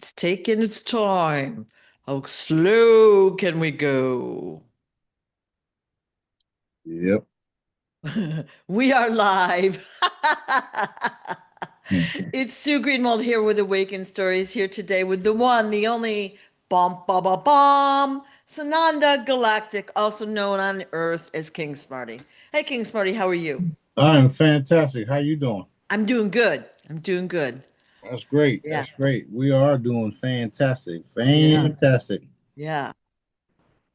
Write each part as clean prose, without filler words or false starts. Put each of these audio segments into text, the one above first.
It's taking its time. How slow can we go? Yep. We are live. Hmm. It's Sue Greenwald here with Awakened Stories, here today with the one, the only bomb, Sananda Galactic, also known on Earth as King Smarty. Hey, King Smarty, how are you? I'm fantastic. How you doing? I'm doing good. I'm doing good. That's great. Yeah, That's great. We are doing fantastic. yeah, Fantastic. yeah.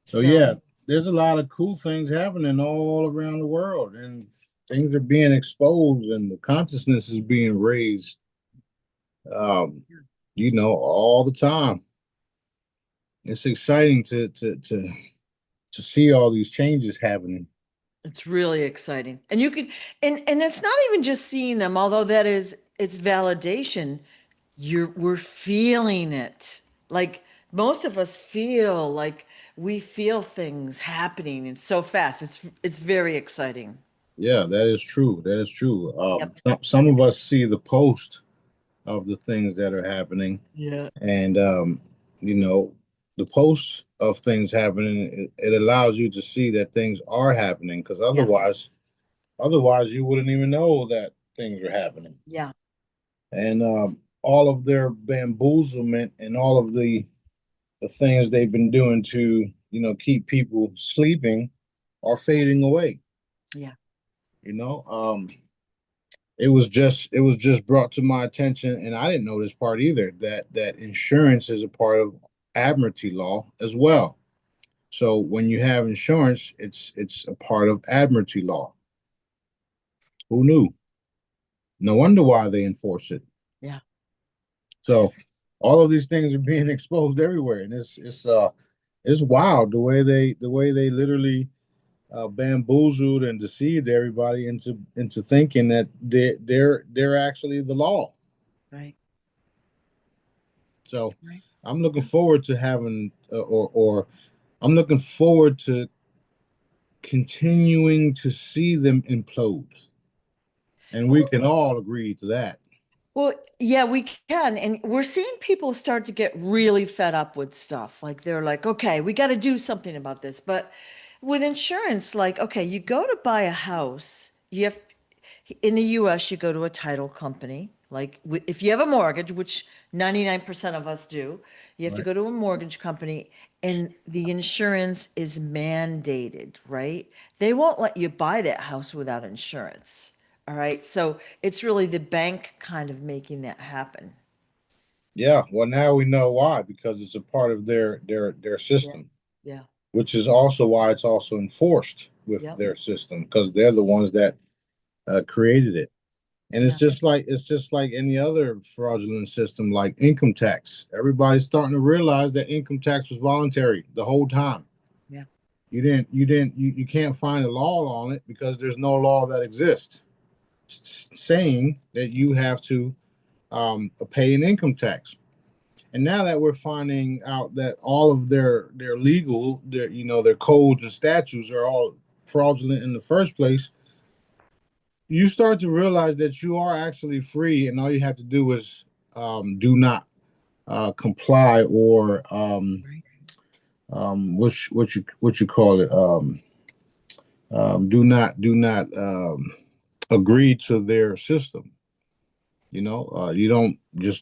So So yeah, there's a lot of cool things happening all around the world, and things are being exposed, and the consciousness is being raised. Um, all the time. It's exciting to see all these changes happening. it's really exciting. And you could and it's not even just seeing them, although that is it's validation. We're feeling it. Like most of us feel like we feel things happening and so fast. It's very exciting. Yeah, that is true. That is true. Yep. Some of us see the post of the things that are happening. Yeah. And you know, the posts of things happening, it allows you to see that things are happening because Yeah. otherwise you wouldn't even know that things are happening. Yeah. And all of their bamboozlement and all of the things they've been doing to keep people sleeping are fading away. Yeah. You know, it was just brought to my attention, and I didn't know this part either, that insurance is a part of admiralty law as well. So when you have insurance, it's a part of admiralty law. Who knew? No wonder why they enforce it. Yeah. So all of these things are being exposed everywhere, and it's wild the way they literally bamboozled and deceived everybody into thinking that they're actually the law. Right. So Right. I'm looking forward to having or I'm looking forward to continuing to see them implode, and we can all agree to that. Well, yeah, we can. And we're seeing people start to get really fed up with stuff. Like they're like, okay, we got to do something about this. But with insurance, like, okay, you go to buy a house, you have in the US, you go to a title company. Like if you have a mortgage, which 99% of us do, you have to Right. go to a mortgage company and the insurance is mandated, right? They won't let you buy that house without insurance. All right. So it's really the bank kind of making that happen. Yeah. Well, now we know why, because it's a part of their Yeah. system, Yeah. which is also why it's also enforced with Yep. their system because they're the ones that created it. And Yeah. it's just like any other fraudulent system, like income tax. Everybody's starting to realize that income tax was voluntary the whole time. Yeah. You can't find a law on it because there's no law that exists saying that you have to pay an income tax. And now that we're finding out that all of their legal, their codes and statutes are all fraudulent in the first place, you start to realize that you are actually free, and all you have to do is do not comply or Right. what you call it, do not agree to their system. You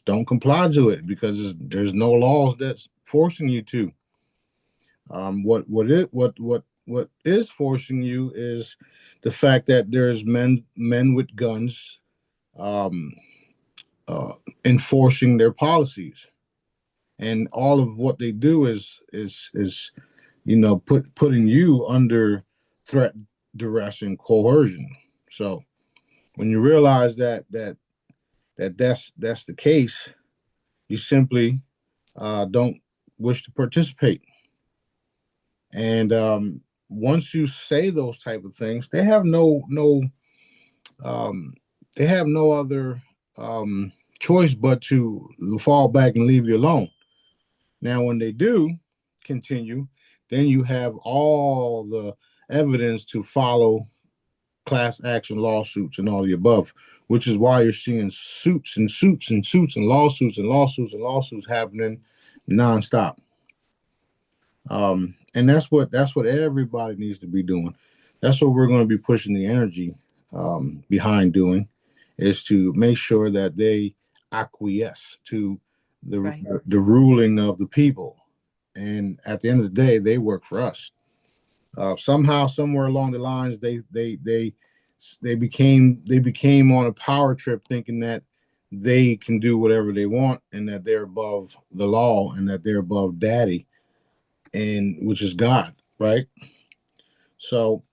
don't comply to it because there's no laws that's forcing you to. What is forcing you is the fact that there's men with guns um, uh, enforcing their policies, and all of what they do is putting you under threat, duress, and coercion. So when you realize that's the case, you simply don't wish to participate. And once you say those type of things, um, they have no other um, choice but to fall back and leave you alone. Now, when they do continue, then you have all the evidence to follow class action lawsuits and all the above, which is why you're seeing suits and suits and suits and lawsuits and lawsuits and lawsuits happening nonstop. And that's what everybody needs to be doing. That's what we're going to be pushing the energy behind doing, is to make sure that they acquiesce to the Right. the ruling of the people. And at the end of the day, they work for us. Somehow, somewhere along the lines, they became on a power trip, thinking that they can do whatever they want and that they're above the law and that they're above daddy, and which is God, right? So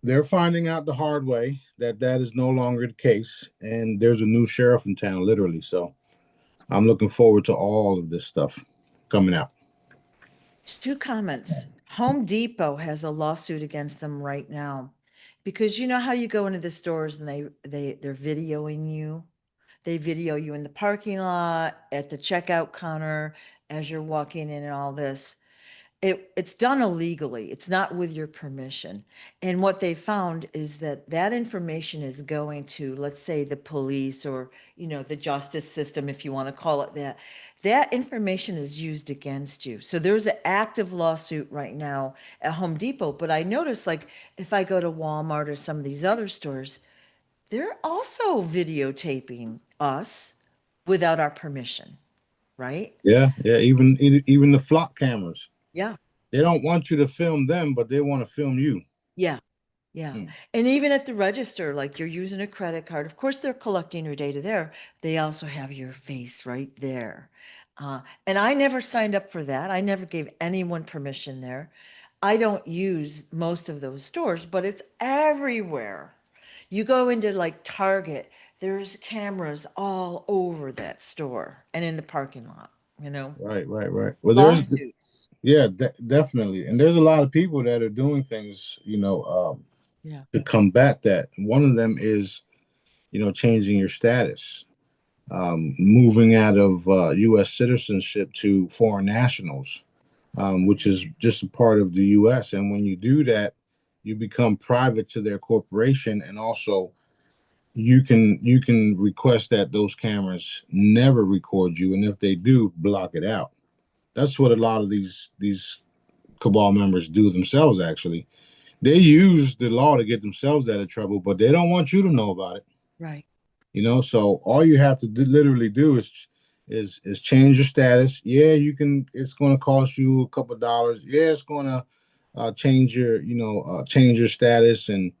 they're finding out the hard way that that is no longer the case, and there's a new sheriff in town, literally. So I'm looking forward to all of this stuff coming out. Two comments. Home Depot has a lawsuit against them right now because you know how you go into the stores and they're videoing you. They video you in the parking lot, at the checkout counter, as you're walking in and all this. It's done illegally. It's not with your permission. And what they found is that that information is going to, let's say, the police or, the justice system, if you want to call it that. That information is used against you. So there's an active lawsuit right now at Home Depot. But I notice, like, if I go to Walmart or some of these other stores, they're also videotaping us without our permission, right? Yeah, yeah. Even the flock cameras. Yeah. They don't want you to film them, but they want to film you. Yeah. Yeah. Hmm. And even at the register, like you're using a credit card, of course, they're collecting your data there. They also have your face right there. And I never signed up for that. I never gave anyone permission there. I don't use most of those stores, but it's everywhere. You go into like Target, there's cameras all over that store and in the parking lot, Right, right, right. Well, lawsuits. yeah, definitely. And there's a lot of people that are doing things, Yeah. to combat that. One of them is, changing your status, moving out of U.S. citizenship to foreign nationals, which is just a part of the U.S. And when you do that, you become private to their corporation, and also you can request that those cameras never record you, and if they do, block it out. That's what a lot of these cabal members do themselves. Actually, they use the law to get themselves out of trouble, but they don't want you to know about it. Right. So all you have to literally do is change your status. Yeah, you can. It's going to cost you a couple of dollars. Yeah, it's going to change your status, and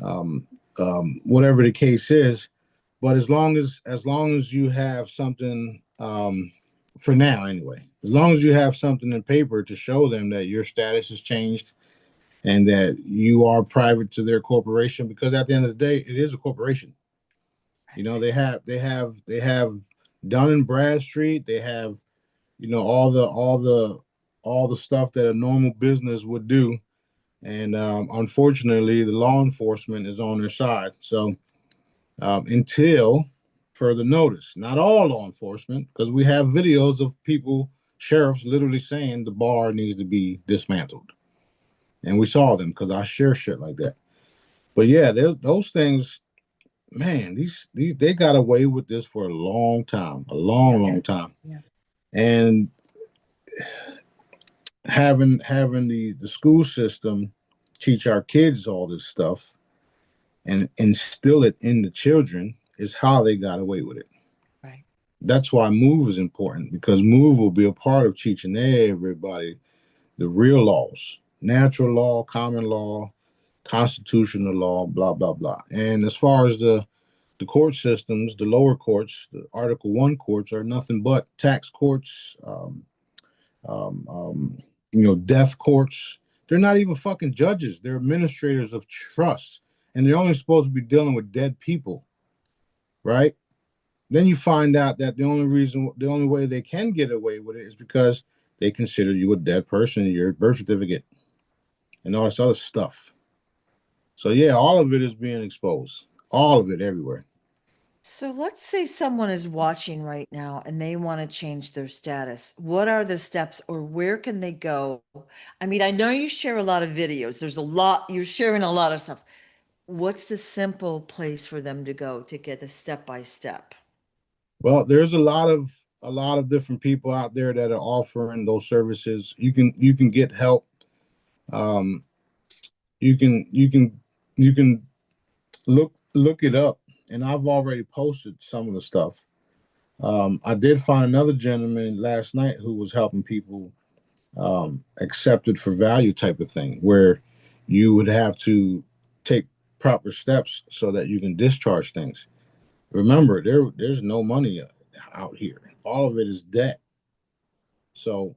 um, whatever the case is. But as long as you have something, for now anyway, as long as you have something in paper to show them that your status has changed and that you are private to their corporation, because at the end of the day, it is a corporation. They have Dun and Bradstreet. They have all the stuff that a normal business would do, and unfortunately, the law enforcement is on their side. So until further notice, not all law enforcement, because we have videos of people, sheriffs, literally saying the bar needs to be dismantled, and we saw them because I share shit like that. But yeah, those things, man, these they got away with this for a long time, a long, Yeah. long time. Yeah. And having the school system teach our kids all this stuff and instill it in the children is how they got away with it. Right. That's why Move is important, because Move will be a part of teaching everybody the real laws, natural law, common law, constitutional law, blah blah blah. And as far as the court systems, the lower courts, the Article One courts are nothing but tax courts, um, um, death courts. They're not even fucking judges. They're administrators of trust, and they're only supposed to be dealing with dead people, right? Then you find out that the only way they can get away with it is because they consider you a dead person in your birth certificate and all this other stuff. So yeah, all of it is being exposed. All of it everywhere. So let's say someone is watching right now and they want to change their status. What are the steps or where can they go? I mean, I know you share a lot of videos. There's a lot, you're sharing a lot of stuff. what's the simple place for them to go to get a step by step? Well, there's a lot of different people out there that are offering those services. You can get help. Um, you can look it up, and I've already posted some of the stuff. I did find another gentleman last night who was helping people accepted for value type of thing, where you would have to take proper steps so that you can discharge things. Remember, there's no money out here. All of it is debt. So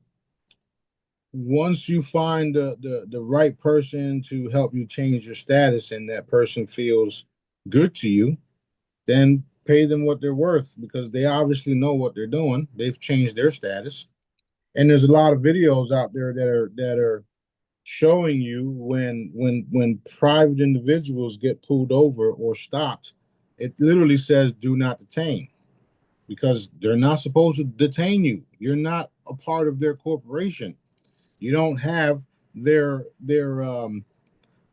once you find the right person to help you change your status and that person feels good to you, then pay them what they're worth because they obviously know what they're doing. They've changed their status. And there's a lot of videos out there that are showing you when private individuals get pulled over or stopped, it literally says do not detain because they're not supposed to detain you. You're not a part of their corporation. You don't have their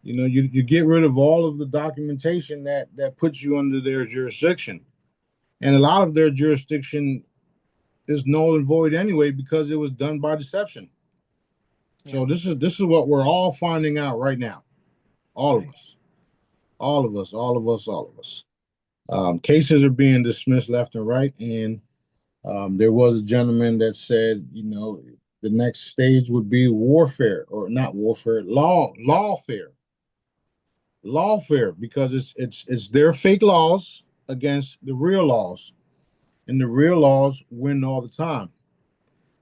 you get rid of all of the documentation that puts you under their jurisdiction. And a lot of their jurisdiction is null and void anyway because it was done by deception. Yeah, So this is what we're all finding out right now. All of right. us. All of us, all of us, all of us. Cases are being dismissed left and right. And there was a gentleman that said, the next stage would be warfare, or not warfare, lawfare, because it's their fake laws against the real laws, and the real laws win all the time.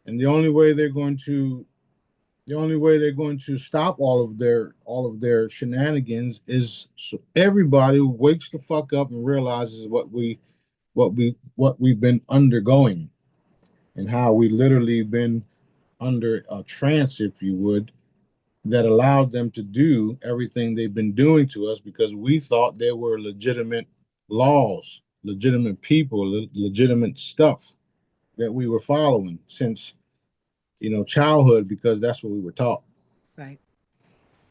And the only way they're going to stop all of their shenanigans is so everybody wakes the fuck up and realizes what we've been undergoing, and how we literally been under a trance, if you would, that allowed them to do everything they've been doing to us because we thought there were legitimate laws, legitimate people, legitimate stuff that we were following since childhood, because that's what we were taught. Right.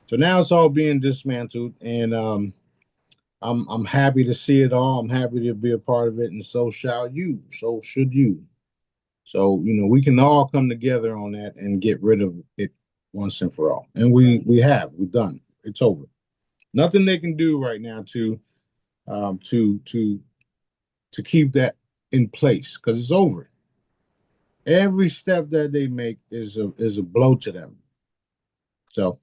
So now it's all being dismantled, and I'm happy to see it all. I'm happy to be a part of it, and so shall you. So should you. So we can all come together on that and get rid of it once and for all. And we Right. we've done. It's over. Nothing they can do right now to um, to to to keep that in place because it's over. Every step that they make is a blow to them. So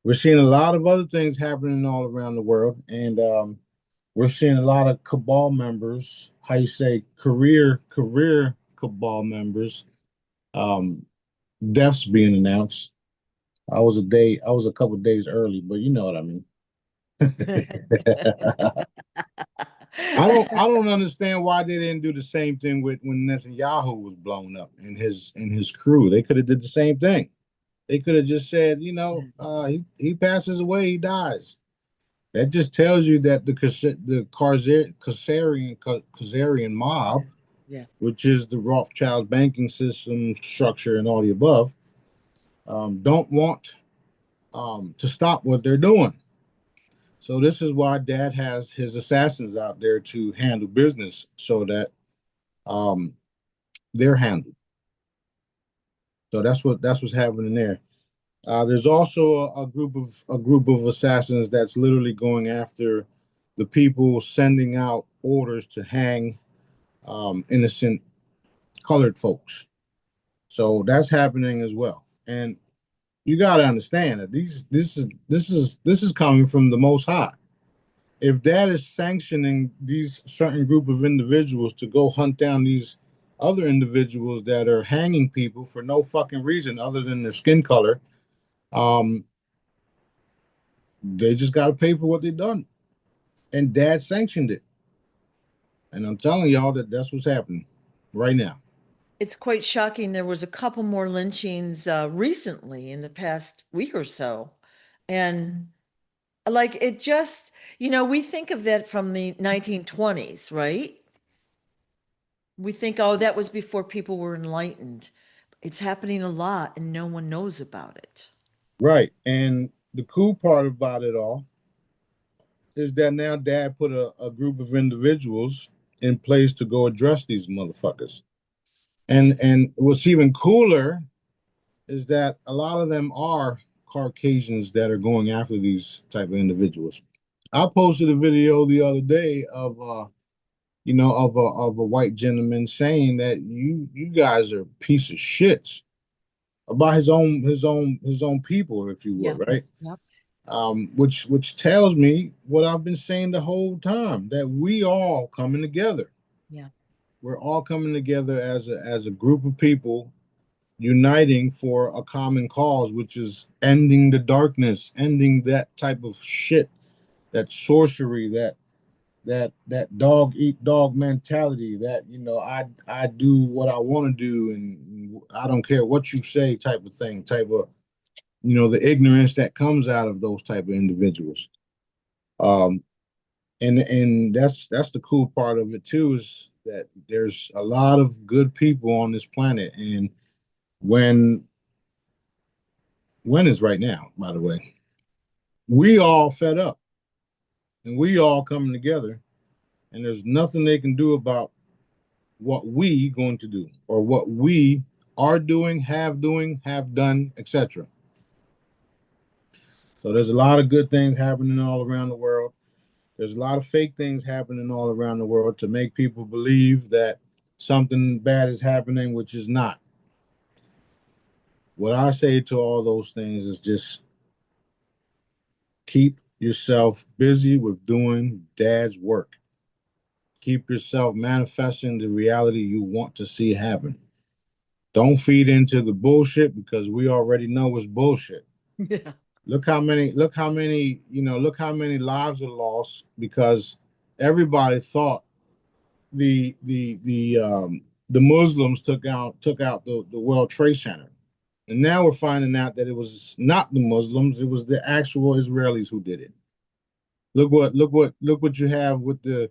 we're seeing a lot of other things happening all around the world, and we're seeing a lot of cabal members. How you say career cabal members? Um, Deaths being announced. I was a couple days early, but you know what I mean. I don't understand why they didn't do the same thing with when Netanyahu was blown up and his crew. They could have did the same thing. They could have just said, he passes away, he dies. That just tells you that the Khazarian mob, Yeah. Yeah. which is the Rothschild banking system structure and all the above, don't want to stop what they're doing. So this is why Dad has his assassins out there to handle business so that um, they're handled. So that's what's happening there. There's also a group of assassins that's literally going after the people sending out orders to hang innocent colored folks. So that's happening as well. And you got to understand that this is coming from the Most High. If Dad is sanctioning these certain group of individuals to go hunt down these other individuals that are hanging people for no fucking reason other than their skin color, um, they just got to pay for what they've done. And Dad sanctioned it. And I'm telling y'all that that's what's happening right now. It's quite shocking. There was a couple more lynchings recently in the past week or so. And like it just, we think of that from the 1920s, right? We think, oh, that was before people were enlightened. It's happening a lot and no one knows about it. Right. And the cool part about it all is that now Dad put a group of individuals in place to go address these motherfuckers. And what's even cooler is that a lot of them are Caucasians that are going after these type of individuals. I posted a video the other day of of a white gentleman saying that you guys are a piece of shits about his own people, if you Yeah. would, right? Yep. Which tells me what I've been saying the whole time, that we all coming together. Yeah. We're all coming together as a group of people uniting for a common cause, which is ending the darkness, ending that type of shit, that sorcery, that dog eat dog mentality, that I do what I want to do and I don't care what you say type of thing, type of the ignorance that comes out of those type of individuals. Um, and that's the cool part of it too, is that there's a lot of good people on this planet, and when is right now, by the way, we all fed up and we all coming together, and there's nothing they can do about what we going to do or what we are doing, have done, etc. So there's a lot of good things happening all around the world. There's a lot of fake things happening all around the world to make people believe that something bad is happening, which is not. What I say to all those things is just keep yourself busy with doing Dad's work. Keep yourself manifesting the reality you want to see happen. Don't feed into the bullshit, because we already know it's bullshit. Yeah. Look how many lives are lost because everybody thought the Muslims took out the World Trade Center. And now we're finding out that it was not the Muslims, it was the actual Israelis who did it. Look what you have with the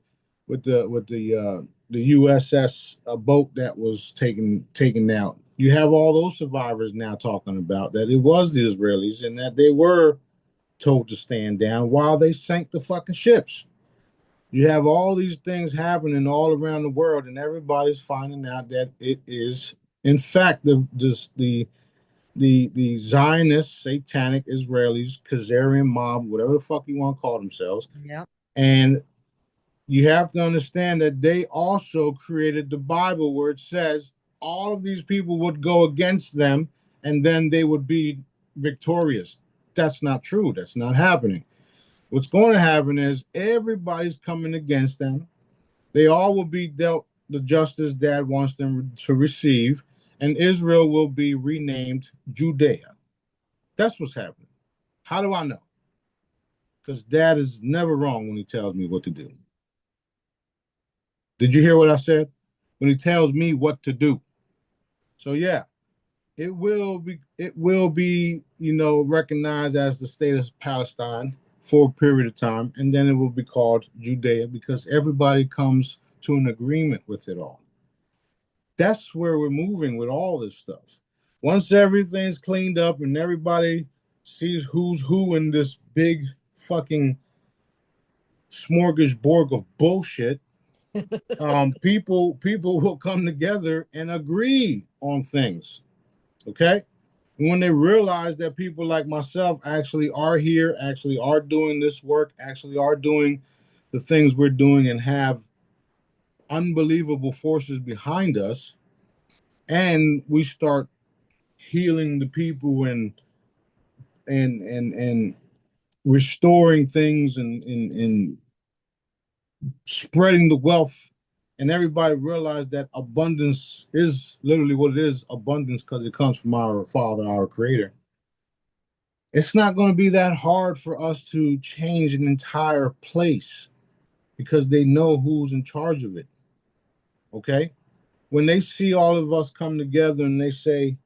USS boat that was taken out. You have all those survivors now talking about that it was the Israelis and that they were told to stand down while they sank the fucking ships. You have all these things happening all around the world, and everybody's finding out that it is, in fact, the Zionist, satanic Israelis, Khazarian mob, whatever the fuck you want to call themselves. Yeah. And you have to understand that they also created the Bible, where it says all of these people would go against them and then they would be victorious. That's not true. That's not happening. What's going to happen is everybody's coming against them. They all will be dealt the justice Dad wants them to receive, and Israel will be renamed Judea. That's what's happening. How do I know? Because Dad is never wrong when he tells me what to do. Did you hear what I said? When he tells me what to do. So yeah, it will be recognized as the state of Palestine for a period of time, and then it will be called Judea because everybody comes to an agreement with it all. That's where we're moving with all this stuff. Once everything's cleaned up and everybody sees who's who in this big fucking smorgasbord of bullshit, people will come together and agree on things. Okay. And when they realize that people like myself actually are here, actually are doing this work, actually are doing the things we're doing, and have unbelievable forces behind us, and we start healing the people and restoring things and spreading the wealth, and everybody realized that abundance is literally what it is, abundance, because it comes from our Father, our Creator. It's not going to be that hard for us to change an entire place because they know who's in charge of it. Okay? When they see all of us come together and we say,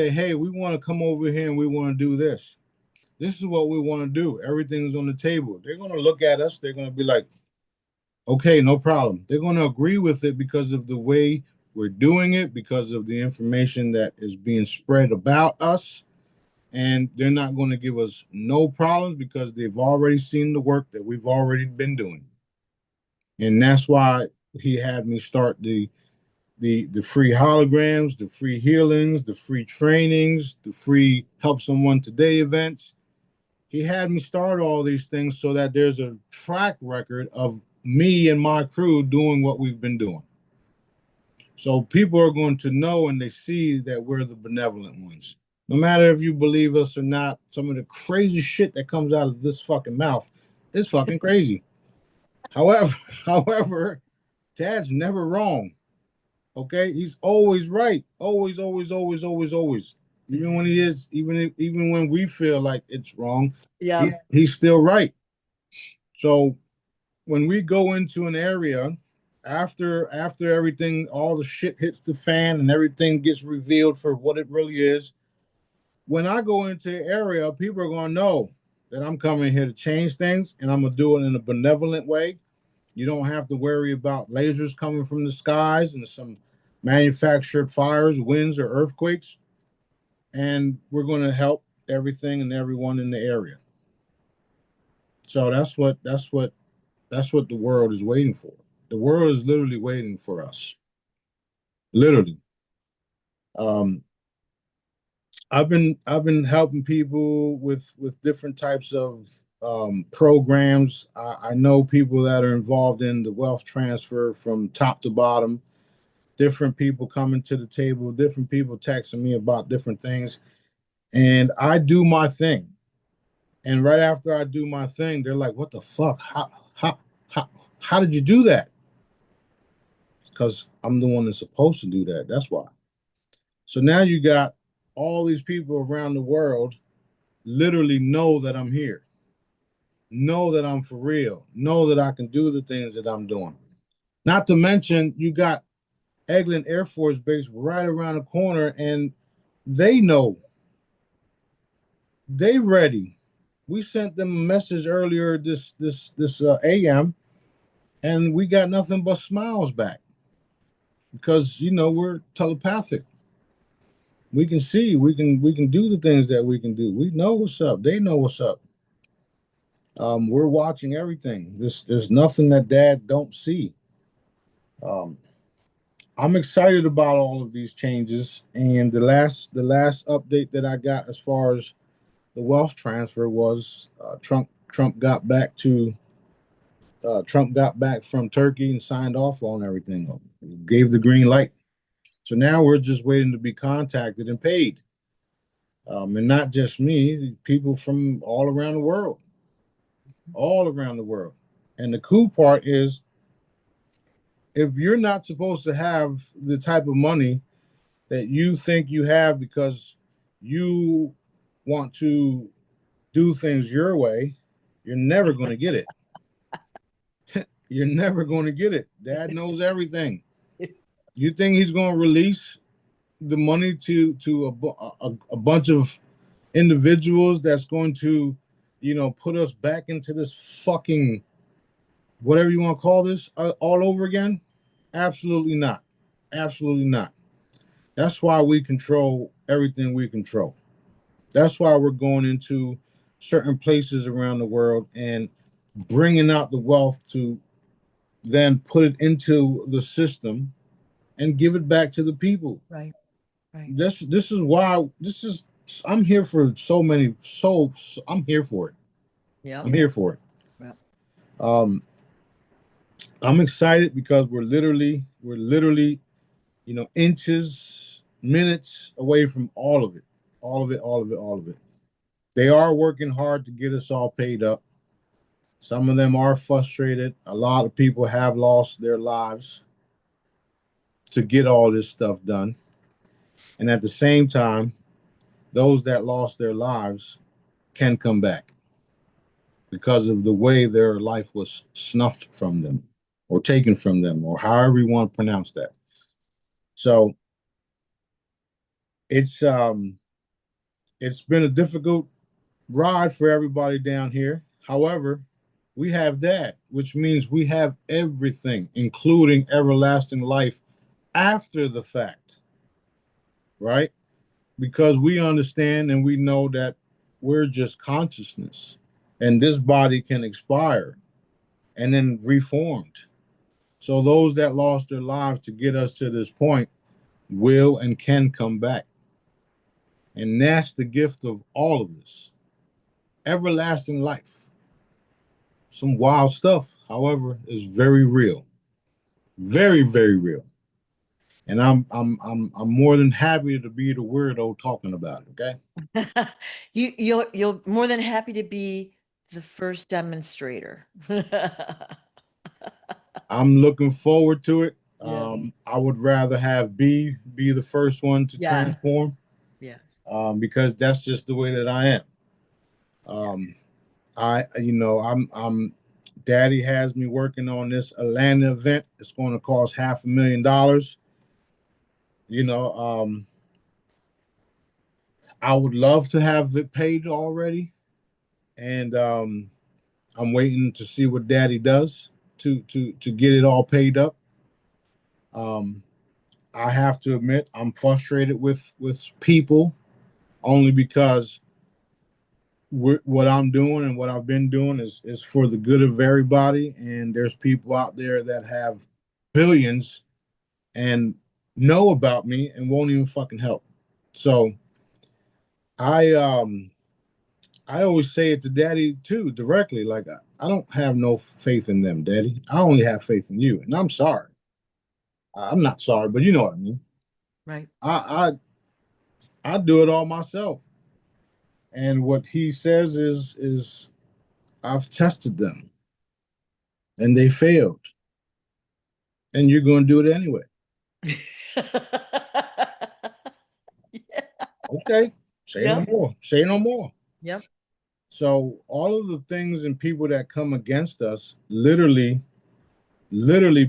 hey, we want to come over here and we want to do this. This is what we want to do. Everything's on the table. They're going to look at us. They're going to be like, okay, no problem. They're going to agree with it because of the way we're doing it, because of the information that is being spread about us. and they're not going to give us no problems because they've already seen the work that we've already been doing. And that's why he had me start the free holograms, the free healings, the free trainings, the free help someone today events. He had me start all these things so that there's a track record of me and my crew doing what we've been doing. So people are going to know and they see that we're the benevolent ones. No matter if you believe us or not, some of the crazy shit that comes out of this fucking mouth is fucking crazy. However, however, Dad's never wrong. Okay, he's always right. Always, always, always, always, always. Even when he is, even when we feel like it's wrong, Yeah. he's still right. So when we go into an area after everything, all the shit hits the fan and everything gets revealed for what it really is, when I go into the area, people are going to know that I'm coming here to change things, and I'm going to do it in a benevolent way. You don't have to worry about lasers coming from the skies and some manufactured fires, winds, or earthquakes. And we're going to help everything and everyone in the area. So that's what the world is waiting for. The world is literally waiting for us. Literally. Um, I've been helping people with different types of programs. I know people that are involved in the wealth transfer from top to bottom. Different people coming to the table. Different people texting me about different things, and I do my thing. And right after I do my thing, they're like, "What the fuck? How how did you do that?" Because I'm the one that's supposed to do that. That's why. So now you got all these people around the world literally know that I'm here, know that I'm for real, know that I can do the things that I'm doing. Not to mention, you got Eglin Air Force Base right around the corner, and they know, they ready. We sent them a message earlier this AM, and we got nothing but smiles back because we're telepathic. We can see, we can do the things that we can do. We know what's up. They know what's up. We're watching everything. There's nothing that Dad don't see. Um, I'm excited about all of these changes. And the last update that I got as far as the wealth transfer was Trump got back from Turkey and signed off on everything. Gave the green light. So now we're just waiting to be contacted and paid. And not just me, people from all around the world. And the cool part is, if you're not supposed to have the type of money that you think you have because you want to do things your way, you're never going to get it. You're never going to get it. Dad knows everything. You think he's going to release the money to a bunch of individuals that's going to, put us back into this fucking whatever you want to call this all over again? Absolutely not. Absolutely not. That's why we control everything we control. That's why we're going into certain places around the world and bringing out the wealth to then put it into the system and give it back to the people. Right. Right. This is why I'm here for I'm here for it. Yeah. I'm here for it. Yeah. Um, I'm excited because we're literally, inches, minutes away from all of it. All of it, all of it, all of it. They are working hard to get us all paid up. Some of them are frustrated. A lot of people have lost their lives to get all this stuff done. And at the same time, those that lost their lives can come back because of the way their life was snuffed from them or taken from them, or however you want to pronounce that. So it's been a difficult ride for everybody down here. However, we have that, which means we have everything, including everlasting life after the fact, right? because we understand and we know that we're just consciousness, and this body can expire and then reformed. So those that lost their lives to get us to this point will and can come back. And that's the gift of all of this. Everlasting life. Some wild stuff, however, is very real. Very, very real. And I'm more than happy to be the weirdo talking about it, okay? You're more than happy to be the first demonstrator. I'm looking forward to it. Yeah. I would rather have B be the first one to Yes. transform, Yes. because that's just the way that I am. Yeah. I'm Daddy has me working on this Atlanta event. It's going to cost $500,000. You know, I would love to have it paid already, and I'm waiting to see what Daddy does to get it all paid up. Um, I have to admit I'm frustrated with people only because what I'm doing and what I've been doing is for the good of everybody, and there's people out there that have billions and know about me and won't even fucking help. So I um I always say it to Daddy too directly, like I don't have no faith in them, Daddy. I only have faith in you, and I'm sorry. I'm not sorry, but you know what I mean. Right. I do it all myself, and what he says is I've tested them and they failed, and you're going to do it anyway. Okay, say no Yep. more. Say no more. Yep. So all of the things and people that come against us literally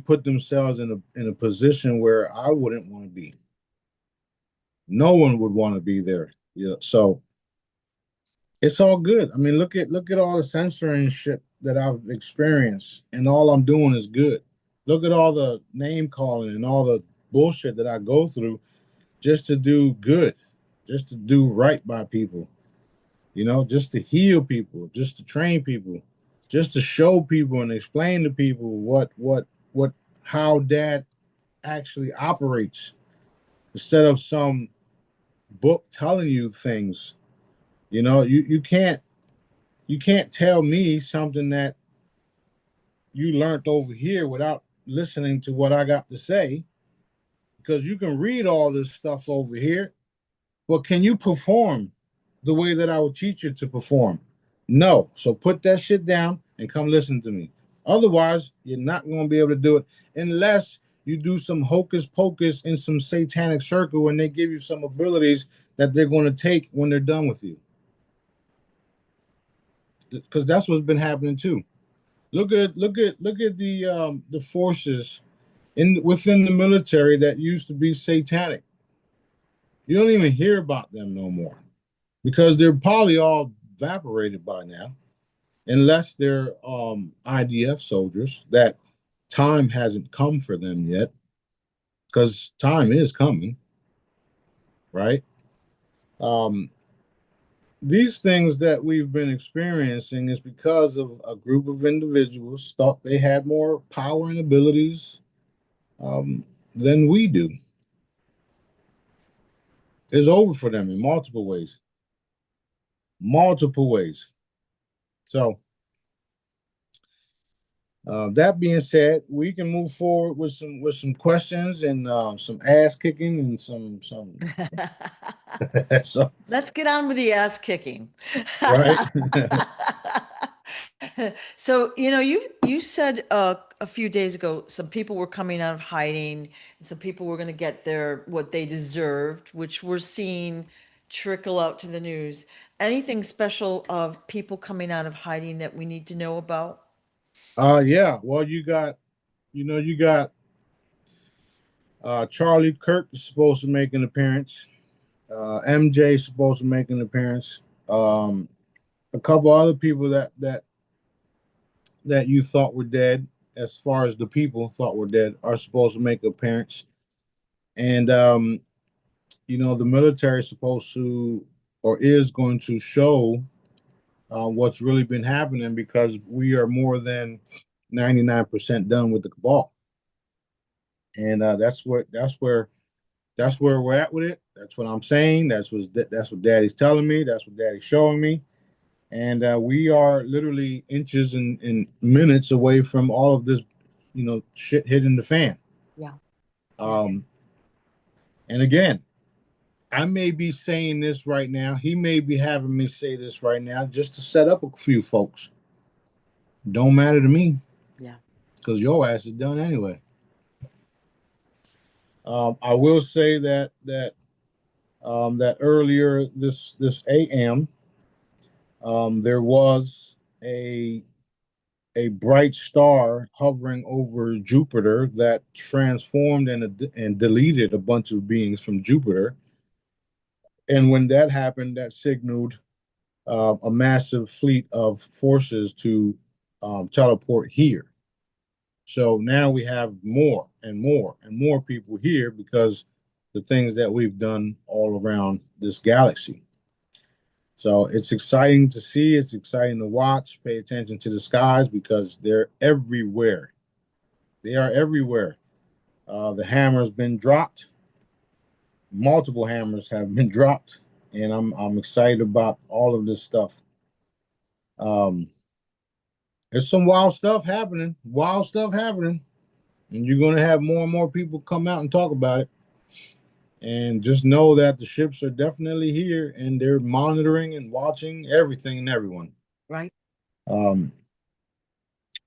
put themselves in a position where I wouldn't want to be. No one would want to be there. Yeah. So it's all good. I mean, look at all the censoring shit that I've experienced, and all I'm doing is good. Look at all the name calling and all the bullshit that I go through just to do good, just to do right by people, just to heal people, just to train people, just to show people and explain to people what how dad actually operates instead of some book telling you things. You can't tell me something that you learned over here without listening to what I got to say, because you can read all this stuff over here, but can you perform the way that I would teach you to perform? No. So put that shit down and come listen to me. Otherwise, you're not going to be able to do it unless you do some hocus pocus in some satanic circle and they give you some abilities that they're going to take when they're done with you. Because that's what's been happening too. Look at the forces in within the military that used to be satanic. You don't even hear about them no more because they're probably all evaporated by now, unless they're IDF soldiers that time hasn't come for them yet, because time is coming, right? Um, these things that we've been experiencing is because of a group of individuals thought they had more power and abilities um, than we do. It's over for them in multiple ways, multiple ways. So that being said, we can move forward with some questions and some ass kicking and some so Let's get on with the ass kicking. right. So, you said a few days ago some people were coming out of hiding and some people were going to get their what they deserved, which we're seeing trickle out to the news. Anything special of people coming out of hiding that we need to know about? Yeah. Well, you got Charlie Kirk is supposed to make an appearance. MJ is supposed to make an appearance. Um, a couple other people that you thought were dead, as far as the people thought were dead, are supposed to make an appearance. And the military is supposed to or is going to show what's really been happening, because we are more than 99% done with the cabal. And that's where we're at with it. That's what I'm saying. That's what Daddy's telling me. That's what Daddy's showing me. And we are literally inches and minutes away from all of this, shit hitting the fan. Yeah. Yeah. Um, and again, I may be saying this right now. He may be having me say this right now just to set up a few folks. Don't matter to me, Yeah. because your ass is done anyway. I will say that earlier this AM, there was a bright star hovering over Jupiter that transformed and deleted a bunch of beings from Jupiter. And when that happened, that signaled a massive fleet of forces to teleport here. So now we have more and more and more people here because the things that we've done all around this galaxy. So it's exciting to see. It's exciting to watch. Pay attention to the skies because they're everywhere. They are everywhere. The hammer's been dropped. Multiple hammers have been dropped, and I'm excited about all of this stuff. Um, there's some wild stuff happening. Wild stuff happening, and you're going to have more and more people come out and talk about it. And just know that the ships are definitely here, and they're monitoring and watching everything and everyone. Right. Um,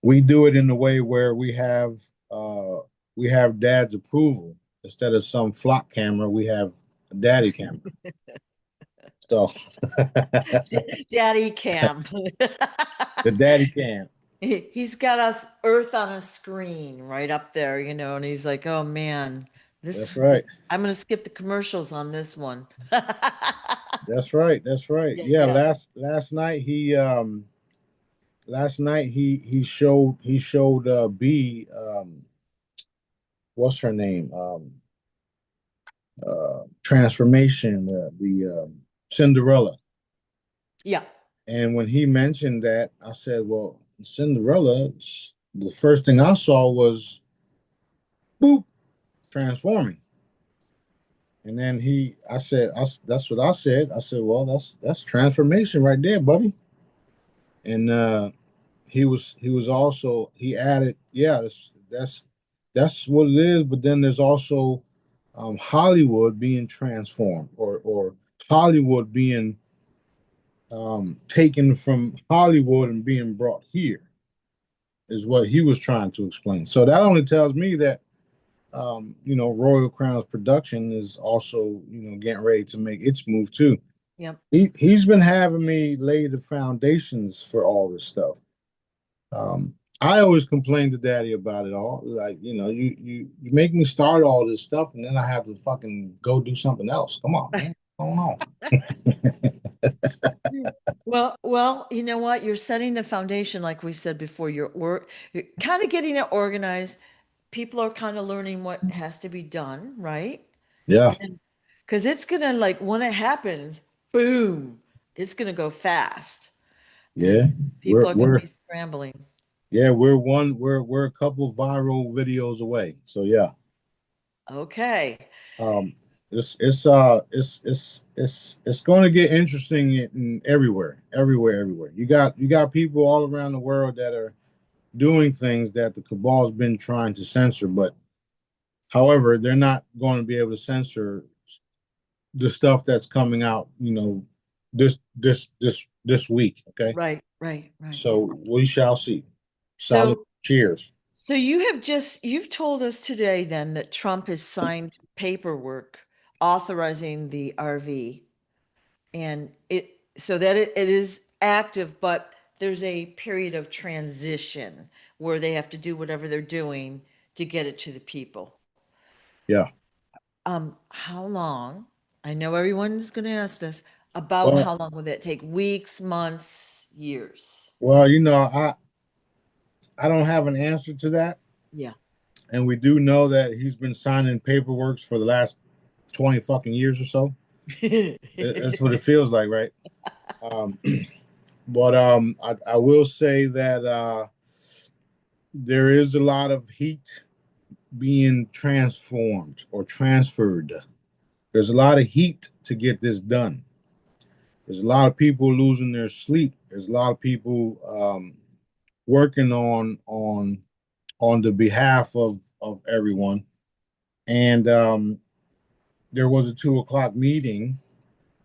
we do it in a way where we have dad's approval instead of some flock camera. We have a daddy camera. So Daddy Cam. the daddy cam. He's got us Earth on a screen right up there, and he's like, "Oh man, That's this right. I'm gonna skip the commercials on this one." That's right. That's right. Yeah, Yeah. yeah, Last night he showed B, what's her name, transformation, the Cinderella. yeah. And when he mentioned that, I said, well, Cinderella, the first thing I saw was boop, transforming. And then that's what I said. I said, well, that's transformation right there, buddy. And he added, yeah, that's what it is. But then there's also Hollywood being transformed, or Hollywood being taken from Hollywood and being brought here, is what he was trying to explain. So that only tells me that Royal Crown's production is also getting ready to make its move too. Yep. He's been having me lay the foundations for all this stuff. I always complain to Daddy about it all. Like, you make me start all this stuff, and then I have to fucking go do something else. Come on, man. What's going on? Well, you know what? You're setting the foundation, like we said before. You're kind of getting it organized. People are kind of learning what has to be done, right? Yeah, And then, because it's gonna like when it happens, boom, it's gonna go fast, yeah. and We're people are gonna we're be scrambling. yeah, we're a couple viral videos away. So yeah. Okay. Um, it's going to get interesting in everywhere. You got people all around the world that are doing things that the cabal's been trying to censor, but however, they're not going to be able to censor the stuff that's coming out, this week. Okay, Right, right, right. so we shall see. Solid. So, Cheers. so you've told us today then that Trump has signed paperwork authorizing the RV, and so that it is active, but there's a period of transition where they have to do whatever they're doing to get it to the people. Yeah. How long? I know everyone's going to ask this. About Well, how long will that take? Weeks, months, years? well, I don't have an answer to that. Yeah. And we do know that he's been signing paperwork for the last 20 fucking years or so. That's what it feels like, right? Um, but I will say that there is a lot of heat being transformed or transferred. There's a lot of heat to get this done. There's a lot of people losing their sleep. There's a lot of people working on the behalf of everyone. And there was a 2 o'clock meeting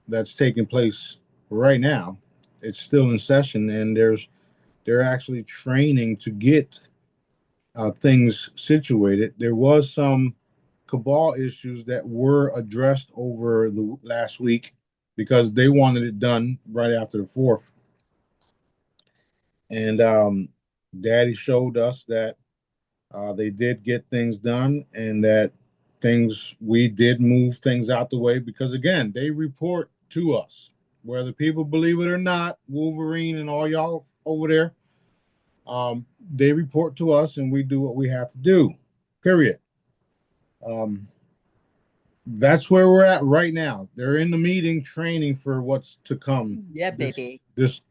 that's taking place right now. It's still in session, and they're actually training to get things situated. There was some cabal issues that were addressed over the last week because they wanted it done right after the fourth. And Daddy showed us that they did get things done, and that we did move things out the way because, again, they report to us. Whether people believe it or not, Wolverine and all y'all over there, they report to us, and we do what we have to do. Period. Um, that's where we're at right now. They're in the meeting training for what's to come. Yeah, This, baby. this.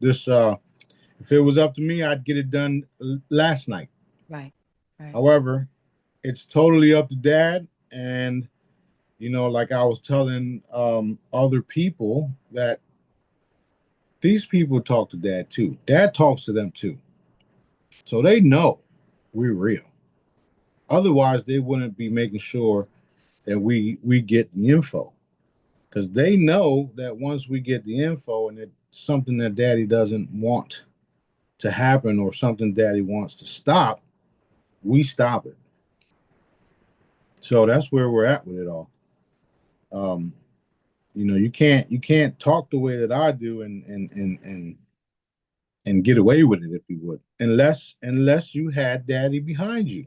If it was up to me, I'd get it done last night. Right. Right. However, it's totally up to Dad, and like I was telling other people, that these people talk to Dad too. Dad talks to them too, so they know we're real. Otherwise, they wouldn't be making sure that we get the info, because they know that once we get the info and it's something that Daddy doesn't want to happen or something Daddy wants to stop, we stop it. So that's where we're at with it all. Um, you can't talk the way that I do and get away with it, if you would, unless you had Daddy behind you.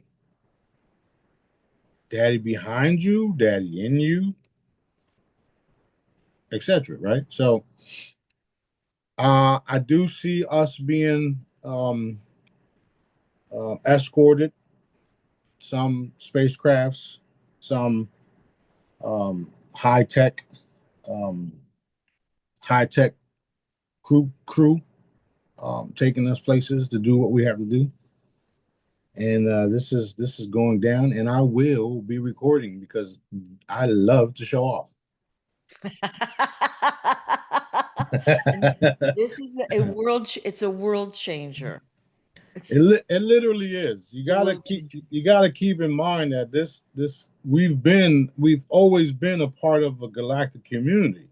Daddy behind you, Daddy in you, etc. Right? So I do see us being escorted, some spacecrafts, some high tech um, high tech crew taking us places to do what we have to do. And this is going down, and I will be recording because I love to show off. And this is a world, it's a world changer. It literally is. You It's a gotta world keep changer. you gotta keep in mind that this we've always been a part of a galactic community.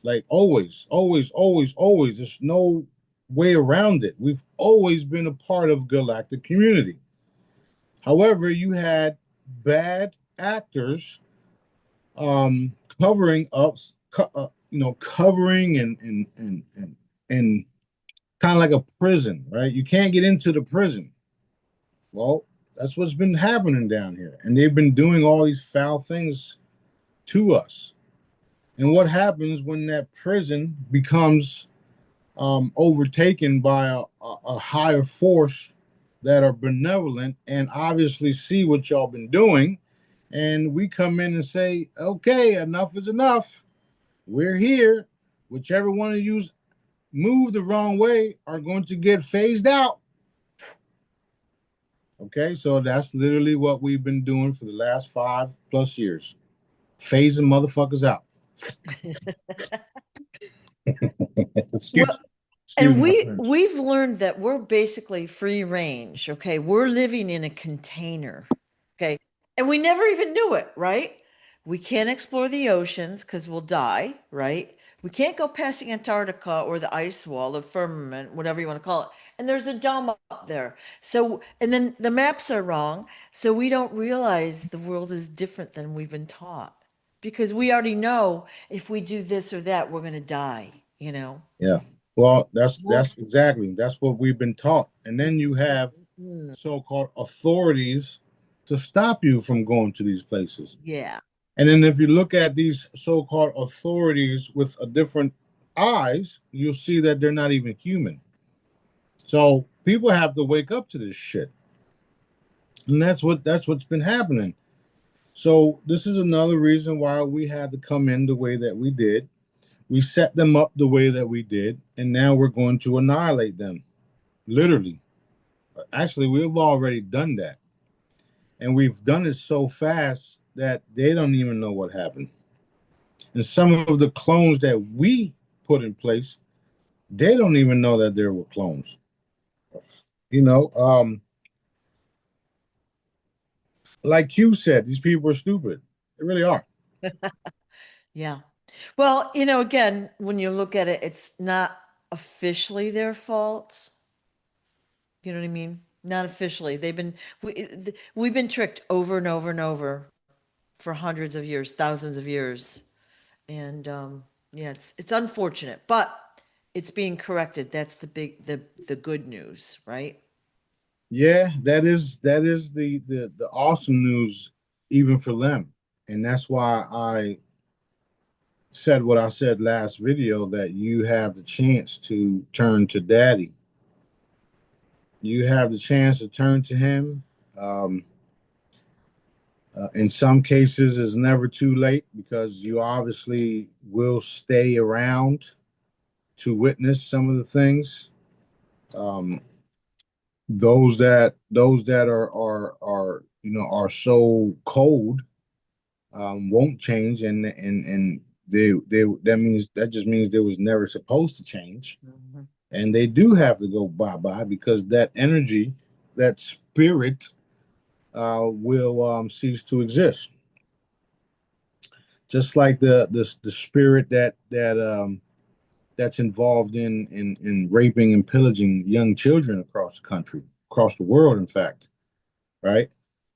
Like always, always, always, always. There's no way around it. We've always been a part of galactic community. However, you had bad actors covering up, covering and kind of like a prison, right? You can't get into the prison. Well, that's what's been happening down here, and they've been doing all these foul things to us. And what happens when that prison becomes overtaken by a higher force that are benevolent and obviously see what y'all been doing, and we come in and say, okay, enough is enough. We're here. Whichever one of you move the wrong way are going to get phased out. Okay, so that's literally what we've been doing for the last 5+ years, phasing motherfuckers out. excuse, Well, excuse and my French. we've learned that we're basically free range. Okay. We're living in a container. Okay. And we never even knew it, right? We can't explore the oceans because we'll die, right? We can't go past the Antarctica or the ice wall, the firmament, whatever you want to call it. And there's a dome up there. So, and then the maps are wrong. So we don't realize the world is different than we've been taught because we already know if we do this or that, we're going to die, you know? Yeah. Well, Well, that's what we've been taught. And then you have mm, so-called authorities to stop you from going to these places. yeah. And then if you look at these so-called authorities with a different eyes, you'll see that they're not even human. So people have to wake up to this shit. And that's what's been happening. So this is another reason why we had to come in the way that we did. We set them up the way that we did, and now we're going to annihilate them. Literally. Actually, we've already done that. And we've done it so fast that they don't even know what happened. And some of the clones that we put in place, they don't even know that there were clones. You know, like you said, these people are stupid. They really are. Yeah. Well, again, when you look at it, it's not officially their fault. You know what I mean? Not officially. We've been tricked over and over and over for hundreds of years, thousands of years. And yeah, it's unfortunate, but it's being corrected. That's the good news, right? Yeah, that is the awesome news even for them. And that's why I said what I said last video, that you have the chance to turn to daddy. You have the chance to turn to him. Um, in some cases, it's never too late because you obviously will stay around to witness some of the things. Um, those that are are so cold, won't change, and they that just means they was never supposed to change, Mhm. and they do have to go bye bye because that energy, that spirit, will cease to exist. Just like the spirit that's involved in raping and pillaging young children across the country, across the world, in fact, right?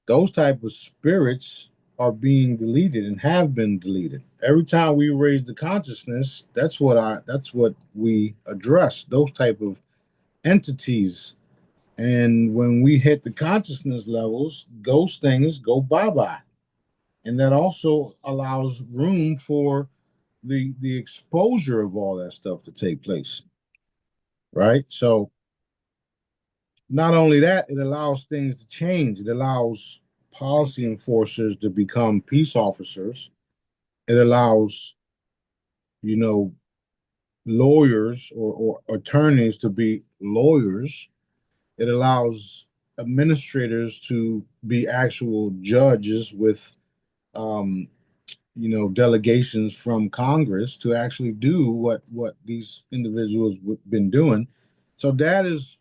Those type of spirits are being deleted and have been deleted. Every time we raise the consciousness, that's what we address, those type of entities. And when we hit the consciousness levels, those things go bye-bye. And that also allows room for the exposure of all that stuff to take place, right? So not only that, it allows things to change. It allows policy enforcers to become peace officers. It allows, you know, lawyers or attorneys to be lawyers. It allows administrators to be actual judges with, um, delegations from Congress to actually do what these individuals been doing. So that is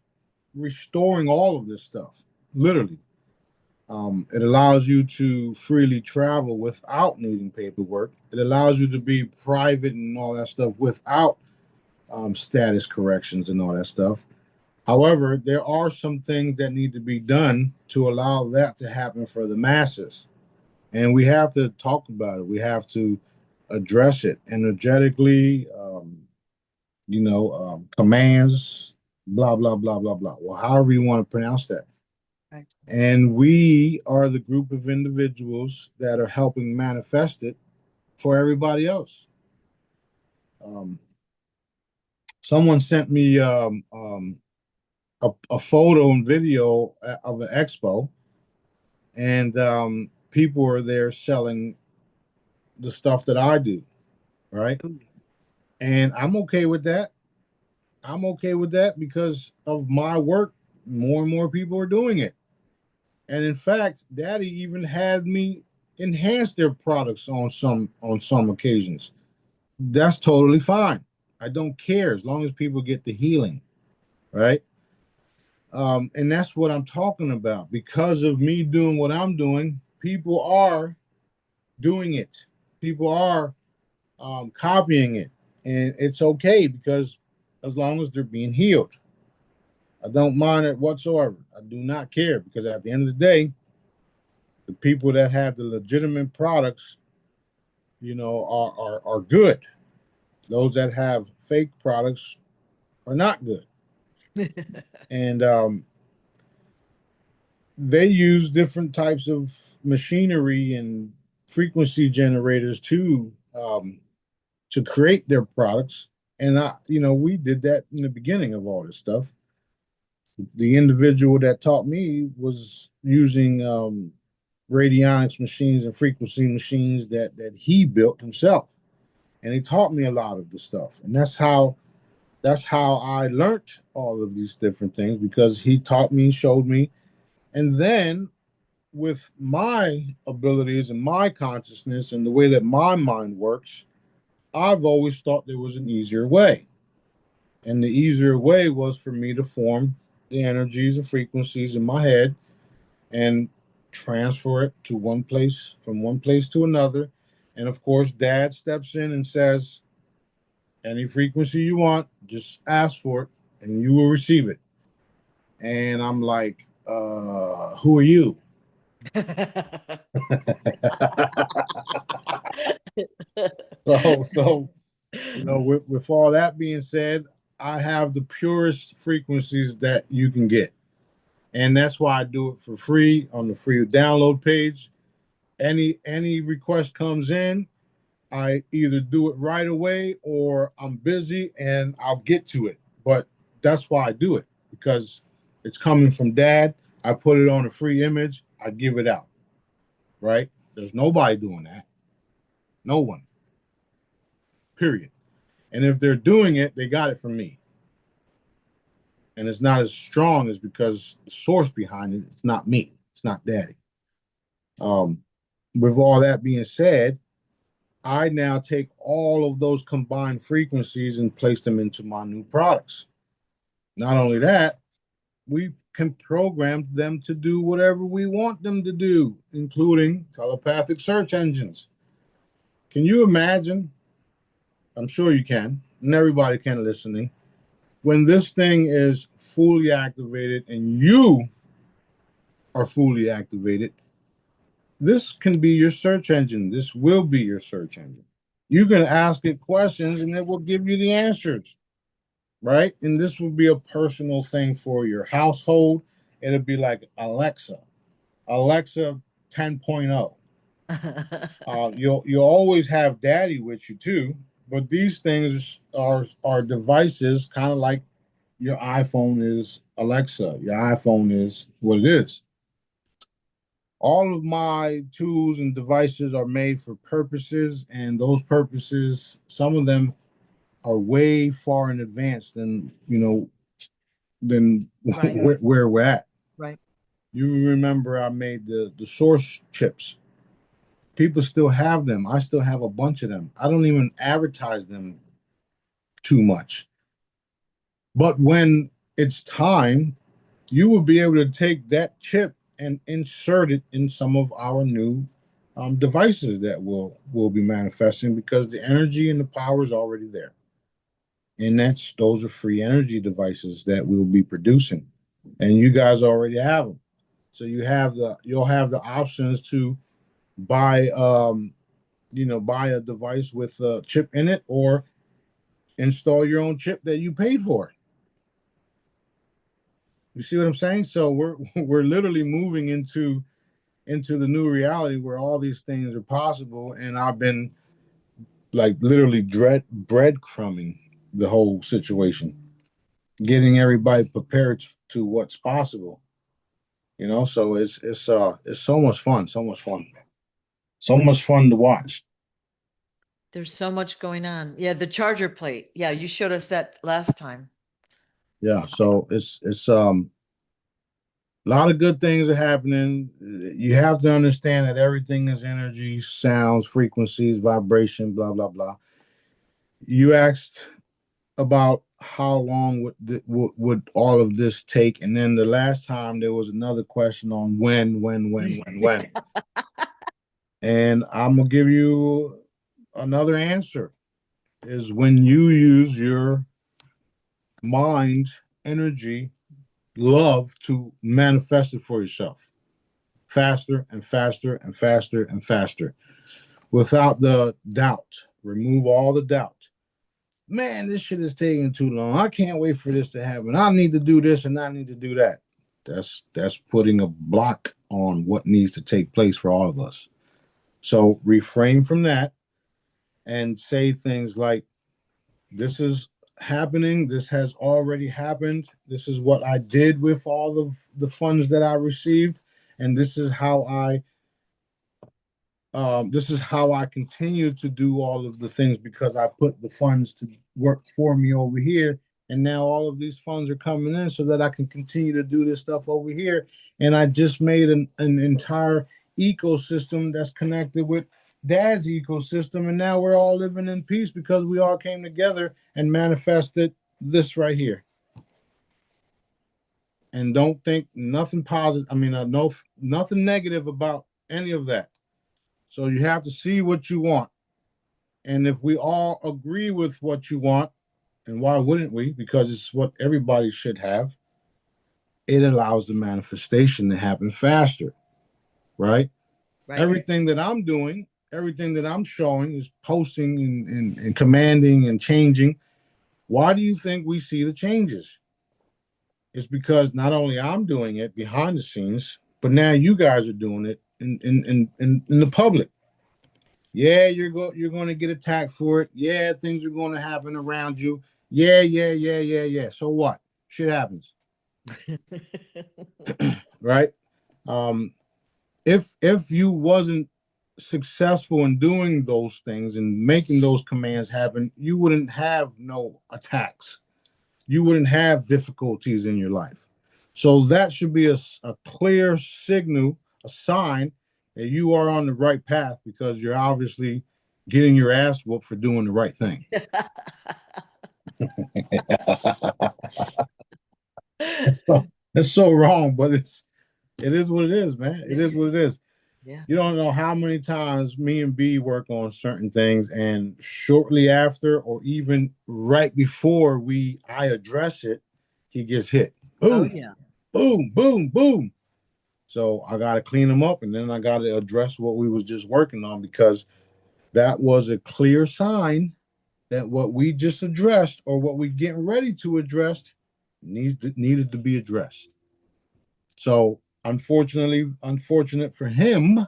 restoring all of this stuff, literally. It allows you to freely travel without needing paperwork. It allows you to be private and all that stuff without status corrections and all that stuff. However, there are some things that need to be done to allow that to happen for the masses. And we have to talk about it. We have to address it energetically, commands, blah, blah, blah, blah, blah. Well, however you want to pronounce that. Right. And we are the group of individuals that are helping manifest it for everybody else. Um, Someone sent me a photo and video of an expo, and people are there selling the stuff that I do, right? Ooh. And I'm okay with that. I'm okay with that because of my work. More and more people are doing it. And in fact, Daddy even had me enhance their products on some occasions. That's totally fine. I don't care as long as people get the healing, right? And that's what I'm talking about. Because of me doing what I'm doing, people are doing it. People are copying it, and it's okay because as long as they're being healed, I don't mind it whatsoever. I do not care because at the end of the day, the people that have the legitimate products, are good. Those that have fake products are not good, and they use different types of machinery and frequency generators to create their products. And we did that in the beginning of all this stuff. The individual that taught me was using radionics machines and frequency machines that he built himself, and he taught me a lot of the stuff. And that's how I learned all of these different things, because he taught me, showed me. And then with my abilities and my consciousness and the way that my mind works, I've always thought there was an easier way. And the easier way was for me to form the energies and frequencies in my head and transfer it to one place, from one place to another. And of course, dad steps in and says, any frequency you want, just ask for it and you will receive it. And I'm like, who are you? So with all that being said, I have the purest frequencies that you can get. And that's why I do it for free on the free download page. Any request comes in, I either do it right away or I'm busy and I'll get to it. But that's why I do it, because it's coming from dad. I put it on a free image, I give it out. Right? There's nobody doing that. No one. Period. And if they're doing it, they got it from me. And it's not as strong as because the source behind it, it's not me. It's not daddy. Um, with all that being said, I now take all of those combined frequencies and place them into my new products. Not only that, we can program them to do whatever we want them to do, including telepathic search engines. Can you imagine? I'm sure you can, and everybody can listening. When this thing is fully activated and you are fully activated, this can be your search engine. This will be your search engine. You can ask it questions and it will give you the answers, right? And this will be a personal thing for your household. It'll be like Alexa 10.0. You'll always have daddy with you too, but these things are devices, kind of like your iPhone is Alexa. Your iPhone is what it is. All of my tools and devices are made for purposes, and those purposes, some of them are way far in advance than Right. where we're at. Right. You remember I made the source chips. People still have them. I still have a bunch of them. I don't even advertise them too much. But when it's time, you will be able to take that chip and insert it in some of our new devices that will be manifesting, because the energy and the power is already there. And those are free energy devices that we'll be producing, and you guys already have them. So you'll have the options to buy buy a device with a chip in it, or install your own chip that you paid for. You see what I'm saying? So we're literally moving into the new reality where all these things are possible. And I've been like literally breadcrumbing the whole situation, getting everybody prepared to what's possible. So it's so much fun, so much fun to watch. There's so much going on. Yeah, the charger plate. Yeah, you showed us that last time. Yeah, so it's a lot of good things are happening. You have to understand that everything is energy, sounds, frequencies, vibration, blah blah blah. You asked about how long would all of this take, and then the last time there was another question on when. And I'm gonna give you another answer: is when you use your mind, energy, love to manifest it for yourself, faster and faster and faster and faster, without the doubt. Remove all the doubt. Man, this shit is taking too long. I can't wait for this to happen. I need to do this and I need to do that. That's putting a block on what needs to take place for all of us. So refrain from that and say things like, this is happening. This has already happened. This is what I did with all of the funds that I received. And this is how I this is how I continue to do all of the things, because I put the funds to work for me over here. And now all of these funds are coming in so that I can continue to do this stuff over here. And I just made an entire ecosystem that's connected with dad's ecosystem. And now we're all living in peace because we all came together and manifested this right here. And don't think nothing positive. I mean, no, nothing negative about any of that. So you have to see what you want. And if we all agree with what you want, and why wouldn't we? Because it's what everybody should have. It allows the manifestation to happen faster, right? Right. Everything that I'm doing, everything that I'm showing is posting and commanding and changing. Why do you think we see the changes? It's because not only I'm doing it behind the scenes, but now you guys are doing it in the public. Yeah, you're going to get attacked for it. Yeah, things are going to happen around you. Yeah. So what? Shit happens, right? Um, if you wasn't successful in doing those things and making those commands happen, you wouldn't have no attacks. You wouldn't have difficulties in your life. So that should be a clear signal, a sign that you are on the right path, because you're obviously getting your ass whooped for doing the right thing. That's so wrong, but it is what it is, man. It is what it is. Yeah. You don't know how many times me and B work on certain things, and shortly after, or even right before I address it, he gets hit. Oh Boom, yeah. boom, boom, boom. So I got to clean them up, and then I got to address what we was just working on, because that was a clear sign that what we just addressed, or what we getting ready to address, needed to be addressed. So unfortunate for him,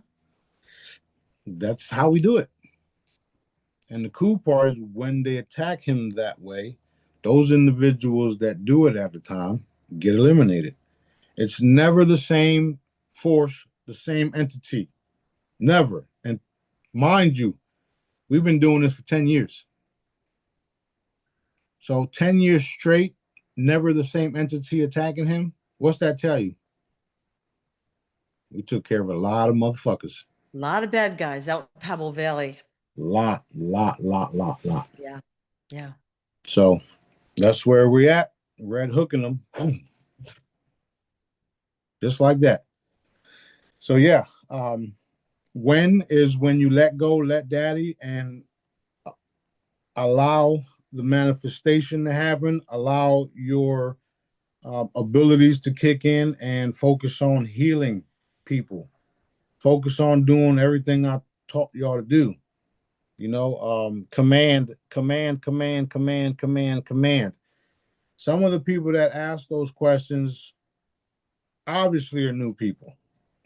that's how we do it. And the cool part is, when they attack him that way, those individuals that do it at the time get eliminated. It's never the same force, the same entity. Never. And mind you, we've been doing this for 10 years. So 10 years straight, never the same entity attacking him. What's that tell you? We took care of a lot of motherfuckers. A lot of bad guys out in Pebble Valley. Lot. Yeah. Yeah. So that's where we at. Red hooking them. Boom. Just like that. So yeah, when you let go, let daddy, and allow the manifestation to happen, allow your abilities to kick in, and focus on healing people. Focus on doing everything I taught y'all to do. Command. Some of the people that ask those questions obviously are new people.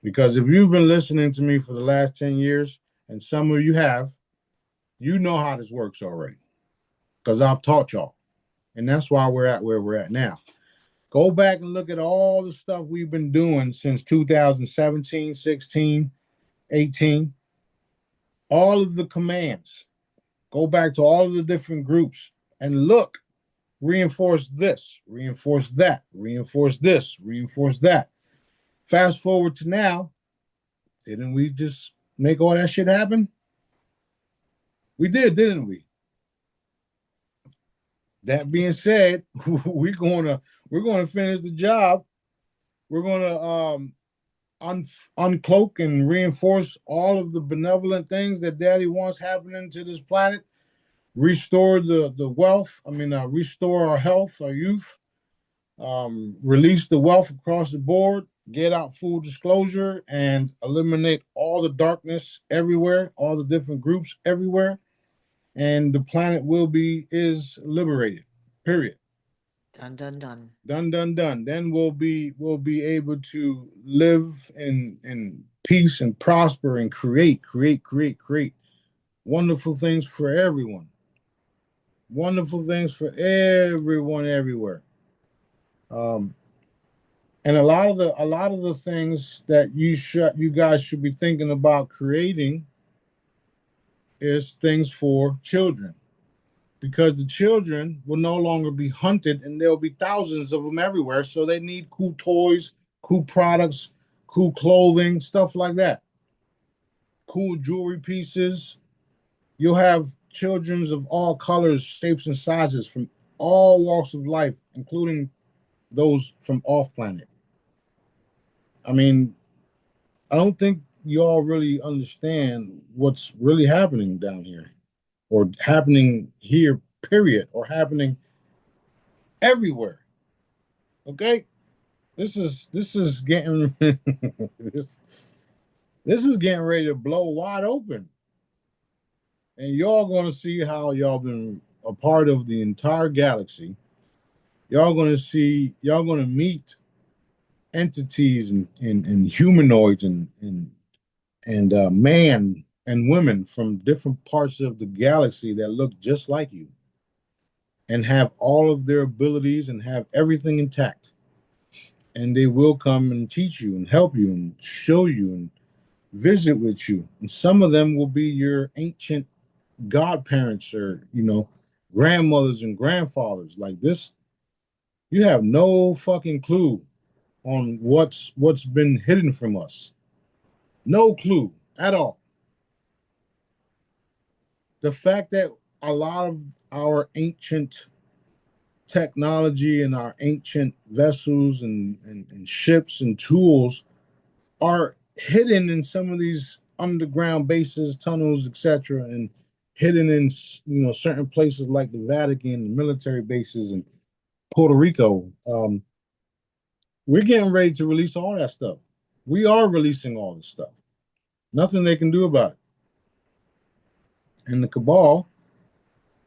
Because if you've been listening to me for the last 10 years, and some of you have, you know how this works already. Because I've taught y'all. And that's why we're at where we're at now. Go back and look at all the stuff we've been doing since 2017, 16, 18. All of the commands. Go back to all of the different groups and look. Reinforce this, reinforce that, reinforce this, reinforce that. Fast forward to now, didn't we just make all that shit happen? We did, didn't we? That being said, we're gonna finish the job. We're gonna uncloak and reinforce all of the benevolent things that Daddy wants happening to this planet. Restore the wealth. Restore our health, our youth. Release the wealth across the board. Get out full disclosure and eliminate all the darkness everywhere, all the different groups everywhere, and the planet is liberated. Period. Done, done, done. Done. Then we'll be able to live in peace and prosper and create wonderful things for everyone. Wonderful things for everyone everywhere. Um, and a lot of the things that you guys should be thinking about creating is things for children, because the children will no longer be hunted and there'll be thousands of them everywhere. So they need cool toys, cool products, cool clothing, stuff like that, cool jewelry pieces. You'll have children's of all colors, shapes, and sizes from all walks of life, including those from off planet. I mean, I don't think y'all really understand what's really happening down here, or happening here, period, or happening everywhere. Okay? This is getting this this is getting ready to blow wide open. And y'all gonna see how y'all been a part of the entire galaxy. Y'all gonna meet entities and humanoids and man and women from different parts of the galaxy that look just like you and have all of their abilities and have everything intact. And they will come and teach you and help you and show you and visit with you. And some of them will be your ancient godparents, or, grandmothers and grandfathers. Like this, you have no fucking clue on what's been hidden from us. No clue at all. The fact that a lot of our ancient technology and our ancient vessels and ships and tools are hidden in some of these underground bases, tunnels, etc., and hidden in certain places like the Vatican and military bases and Puerto Rico. We're getting ready to release all that stuff. We are releasing all this stuff. Nothing they can do about it. And the cabal,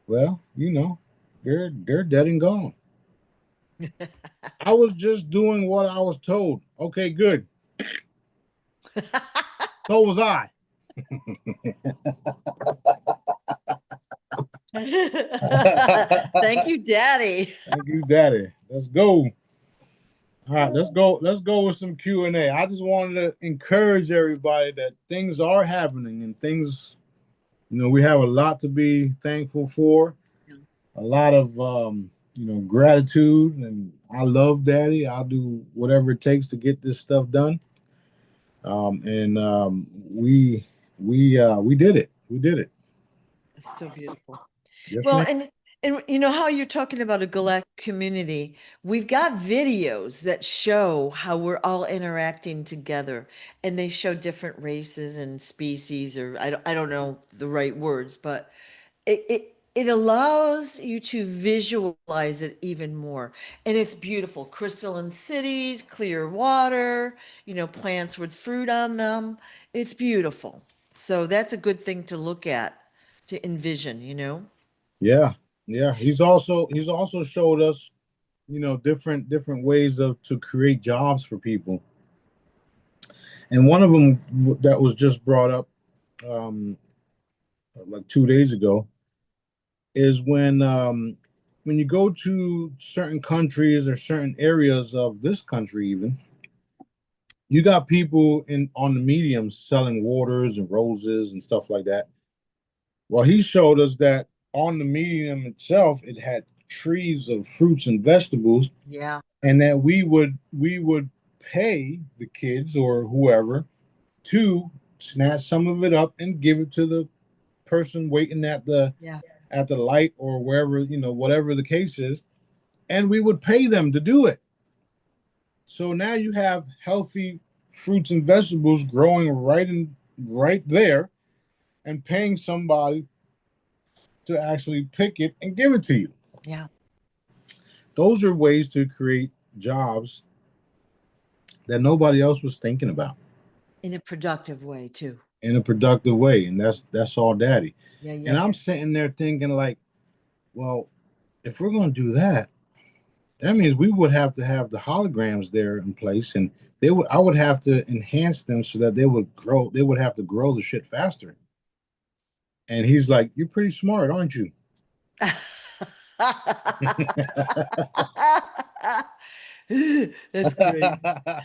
well, they're dead and gone. I was just doing what I was told. Okay, good. So was I. Thank you, Daddy. Thank you, Daddy. Let's go. All right, let's go. Let's go with some Q&A. I just wanted to encourage everybody that things are happening and things, we have a lot to be thankful for. A lot of gratitude, and I love Daddy. I'll do whatever it takes to get this stuff done. And we did it. We did it. It's so beautiful. Yes, Well, ma'am. and you know how you're talking about a galactic community. We've got videos that show how we're all interacting together, and they show different races and species, or I don't know the right words, but it allows you to visualize it even more. And it's beautiful. Crystalline cities, clear water, plants with fruit on them. It's beautiful. So that's a good thing to look at, to envision. Yeah, yeah. He's also showed us, different ways of to create jobs for people. And one of them that was just brought up, like 2 days ago, is when you go to certain countries or certain areas of this country, even, you got people in on the mediums selling waters and roses and stuff like that. Well, he showed us that on the medium itself, it had trees of fruits and vegetables, Yeah. and that we would pay the kids or whoever to snatch some of it up and give it to the person waiting Yeah. at the light or wherever, whatever the case is, and we would pay them to do it. So now you have healthy fruits and vegetables growing right there, and paying somebody to actually pick it and give it to you. Yeah. Those are ways to create jobs that nobody else was thinking about In a productive way too. in a productive way, and that's all Daddy. Yeah, And yeah. I'm sitting there thinking like, well, if we're going to do that, that means we would have to have the holograms there in place, and I would have to enhance them so that they would have to grow the shit faster. And he's like, you're pretty smart, aren't you? That's great.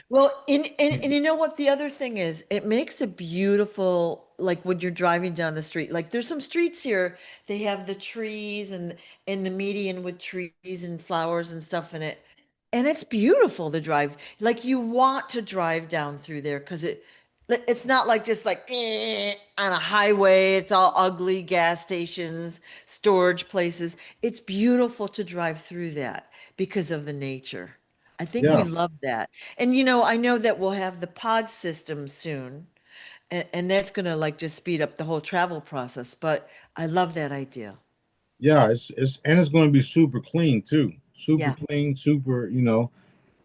Well, and you know what the other thing is? It makes a beautiful, like when you're driving down the street. Like there's some streets here, they have the trees and the median with trees and flowers and stuff in it. And it's beautiful to drive. Like you want to drive down through there because it's not like just like on a highway. It's all ugly gas stations, storage places. It's beautiful to drive through that because of the nature. I think we Yeah, love that. And I know that we'll have the pod system soon, and that's gonna like just speed up the whole travel process. But I love that idea. yeah, it's going to be super clean too. Super Yeah, clean, super,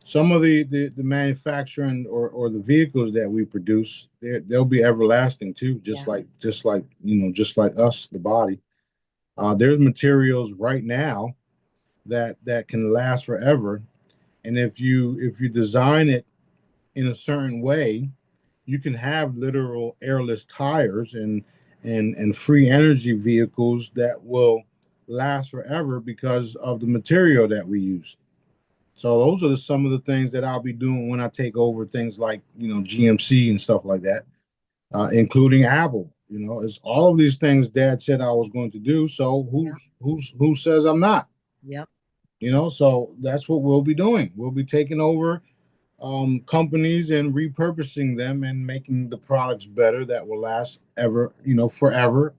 some of the manufacturing or the vehicles that we produce, they'll be everlasting too, yeah, just like us, the body. There's materials right now that can last forever, and if you design it in a certain way, you can have literal airless tires and free energy vehicles that will last forever because of the material that we use. So those are some of the things that I'll be doing when I take over things like GMC and stuff like that, including Apple. It's all of these things Dad said I was going to do. So yeah, who says I'm not? yep, So that's what we'll be doing. We'll be taking over companies and repurposing them and making the products better that will last ever, forever.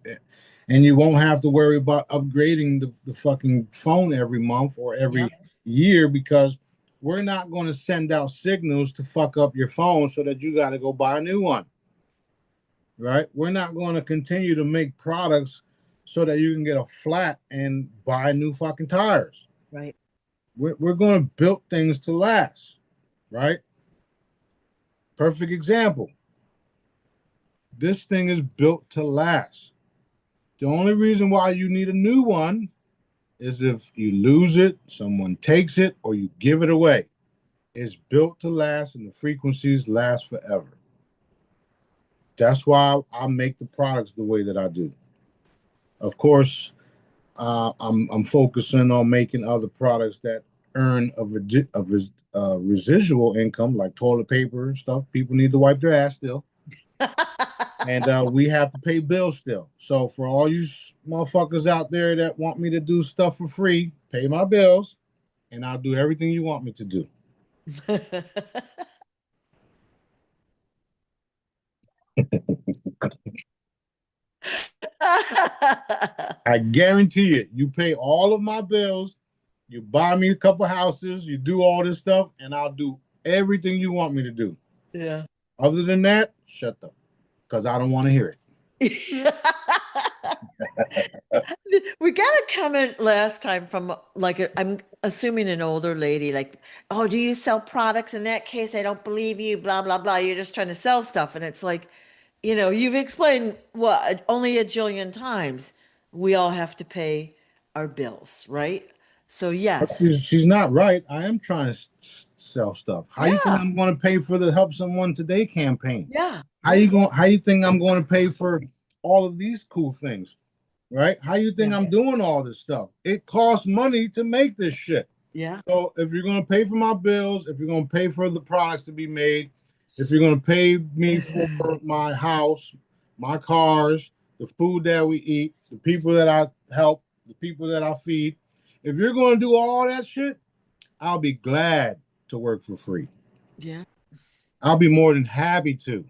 And you won't have to worry about upgrading the fucking phone every month or every yep, year because we're not going to send out signals to fuck up your phone so that you got to go buy a new one, right? We're not going to continue to make products so that you can get a flat and buy new fucking tires. right. We're going to build things to last, right? Perfect example. This thing is built to last. The only reason why you need a new one is if you lose it, someone takes it, or you give it away. It's built to last and the frequencies last forever. That's why I make the products the way that I do. Of course, I'm focusing on making other products that earn residual income, like toilet paper and stuff. People need to wipe their ass still. And we have to pay bills still. So for all you motherfuckers out there that want me to do stuff for free, pay my bills, and I'll do everything you want me to do. I guarantee it. You pay all of my bills, you buy me a couple houses, you do all this stuff, and I'll do everything you want me to do. Yeah. Other than that, shut up, because I don't want to hear it. We got a comment last time from like I'm assuming an older lady, like, oh, do you sell products? In that case, I don't believe you, blah, blah, blah. You're just trying to sell stuff. And it's like, you've explained what only a jillion times we all have to pay our bills, right? So yes. She's not right. I am trying to sell stuff. How you think Yeah. I'm going to pay for the Help Someone Today campaign? Yeah. How you Yeah. going? How you think I'm going to pay for all of these cool things? Right? How you think Yeah. I'm doing all this stuff? It costs money to make this shit. Yeah. So if you're going to pay for my bills, if you're going to pay for the products to be made, if you're going to pay me for my house, my cars, the food that we eat, the people that I help, the people that I feed, if you're going to do all that shit, I'll be glad to work for free. Yeah. I'll be more than happy to.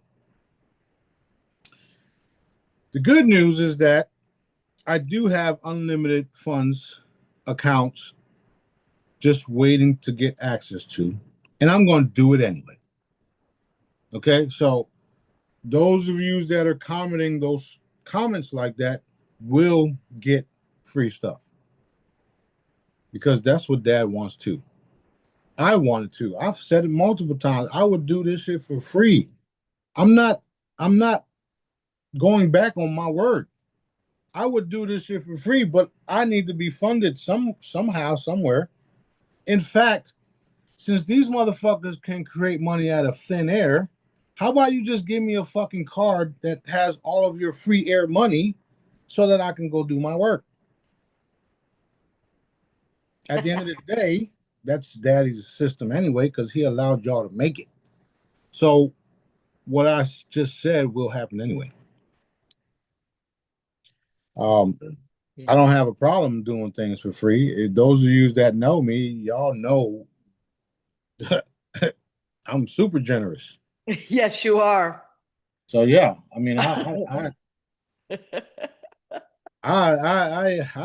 The good news is that I do have unlimited funds accounts just waiting to get access to, and I'm going to do it anyway. Okay, so those of you that are commenting those comments like that will get free stuff because that's what Dad wants too. I wanted to. I've said it multiple times. I would do this shit for free. I'm not. I'm not going back on my word. I would do this shit for free, but I need to be funded somehow, somewhere. In fact, since these motherfuckers can create money out of thin air, how about you just give me a fucking card that has all of your free air money so that I can go do my work? At the end of the day, that's daddy's system anyway, because he allowed y'all to make it. So what I just said will happen anyway. I Yeah. don't have a problem doing things for free. Those of you that know me, y'all know I'm super generous. Yes, you are. So yeah, I mean, I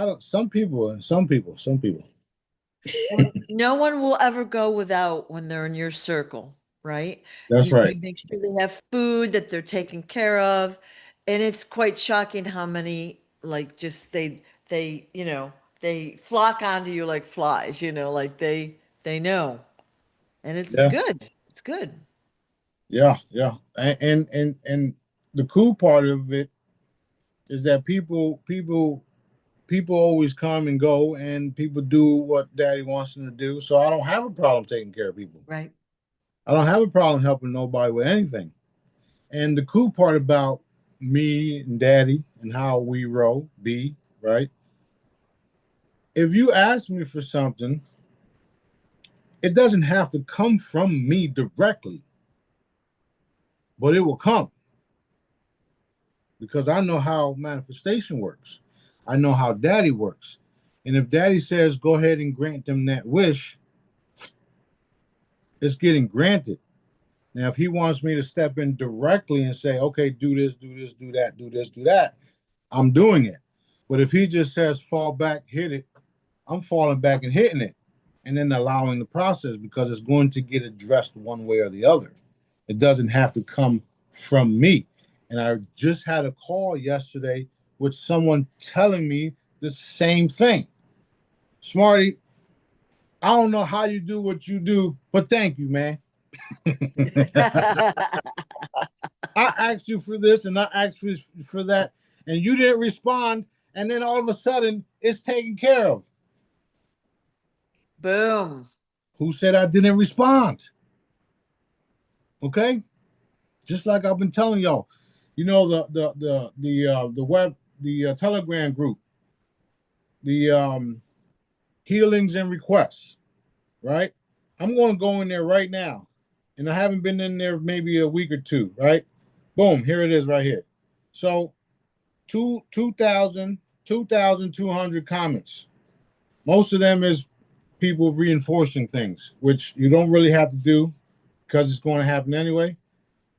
don't. Some people. Well, no one will ever go without when they're in your circle, right? That's You right. make sure they have food, that they're taken care of. And it's quite shocking how many like just they flock onto you like flies, like they know. And it's Yeah, good. It's good. yeah, yeah. And the cool part of it is that people always come and go, and people do what daddy wants them to do. So I don't have a problem taking care of people. Right. I don't have a problem helping nobody with anything. And the cool part about me and daddy and how we roll, right? If you ask me for something, it doesn't have to come from me directly, but it will come because I know how manifestation works. I know how daddy works. And if daddy says, go ahead and grant them that wish, it's getting granted. Now, if he wants me to step in directly and say, okay, do this, do this, do that, do this, do that, I'm doing it. But if he just says, fall back, hit it, I'm falling back and hitting it and then allowing the process because it's going to get addressed one way or the other. It doesn't have to come from me. And I just had a call yesterday with someone telling me the same thing. Smarty, I don't know how you do what you do, but thank you, man. I asked you for this and I asked for that, and you didn't respond. And then all of a sudden, it's taken care of. Boom. Who said I didn't respond? Okay, just like I've been telling y'all. You know the web Telegram group, the healings and requests, right? I'm going to go in there right now, and I haven't been in there maybe a week or two, right? Boom, here it is right here. So 2,200 comments. Most of them is people reinforcing things, which you don't really have to do because it's going to happen anyway,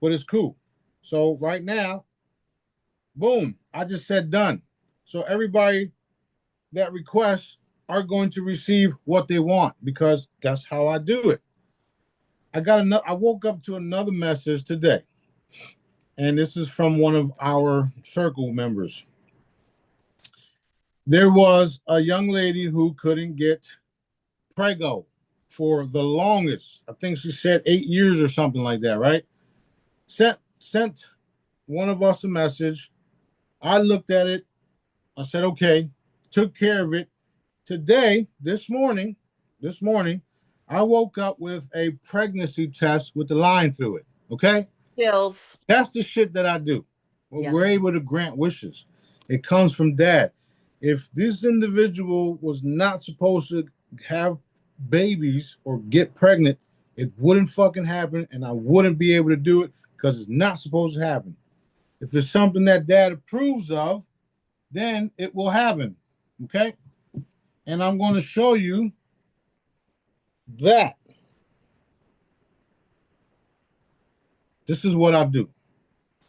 but it's cool. So right now, boom, I just said done. So everybody that requests are going to receive what they want because that's how I do it. I woke up to another message today, and this is from one of our circle members. There was a young lady who couldn't get prego for the longest. I think she said 8 years or something like that, right? Sent one of us a message. I looked at it. I said, okay, took care of it. Today, this morning, I woke up with a pregnancy test with the line through it. Okay. Skills. That's the shit that I do. Well, Yeah. we're able to grant wishes. It comes from dad. If this individual was not supposed to have babies or get pregnant, it wouldn't fucking happen, and I wouldn't be able to do it because it's not supposed to happen. If it's something that dad approves of, then it will happen. Okay? And I'm going to show you that. This is what I do.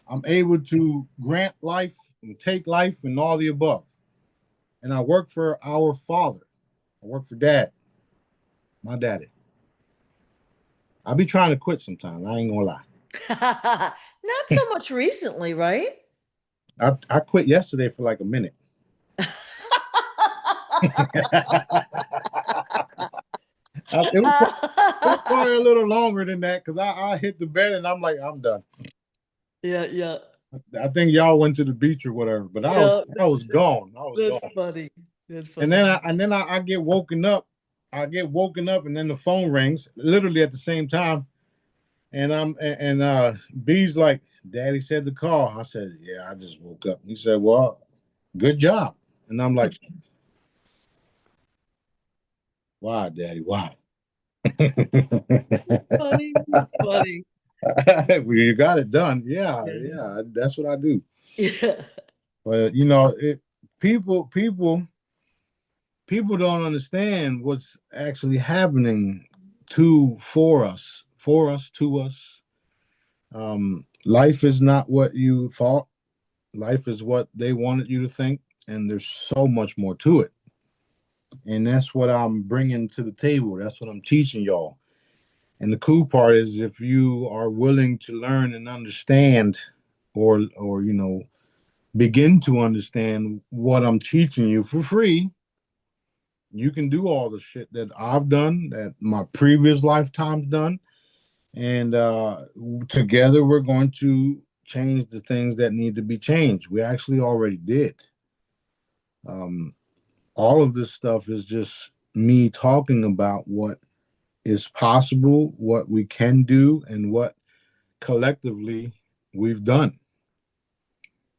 I'm able to grant life and take life and all the above. And I work for our father. I work for dad, my daddy. I be trying to quit sometimes. I ain't gonna lie. Not so much recently, right? I quit yesterday for like a minute. It was probably a little longer than that because I hit the bed and I'm like, I'm done. Yeah, yeah, I think y'all went to the beach or whatever, but yeah. I was gone. I was That's gone. funny. That's And funny. then I get woken up. I get woken up and then the phone rings literally at the same time. And B's like, Daddy said to call. I said, yeah, I just woke up. He said, well, good job. And I'm like, why, Daddy? Why? Funny. It's funny. Well, you got it done. Yeah, Yeah. yeah, that's what I do. Yeah. But people, people, people don't understand what's actually happening for us, to us. Life is not what you thought. Life is what they wanted you to think, and there's so much more to it. And that's what I'm bringing to the table. That's what I'm teaching y'all. And the cool part is, if you are willing to learn and understand, or begin to understand what I'm teaching you for free, you can do all the shit that I've done, that my previous lifetimes done, and together we're going to change the things that need to be changed. We actually already did. Um, all of this stuff is just me talking about what is possible, what we can do, and what collectively we've done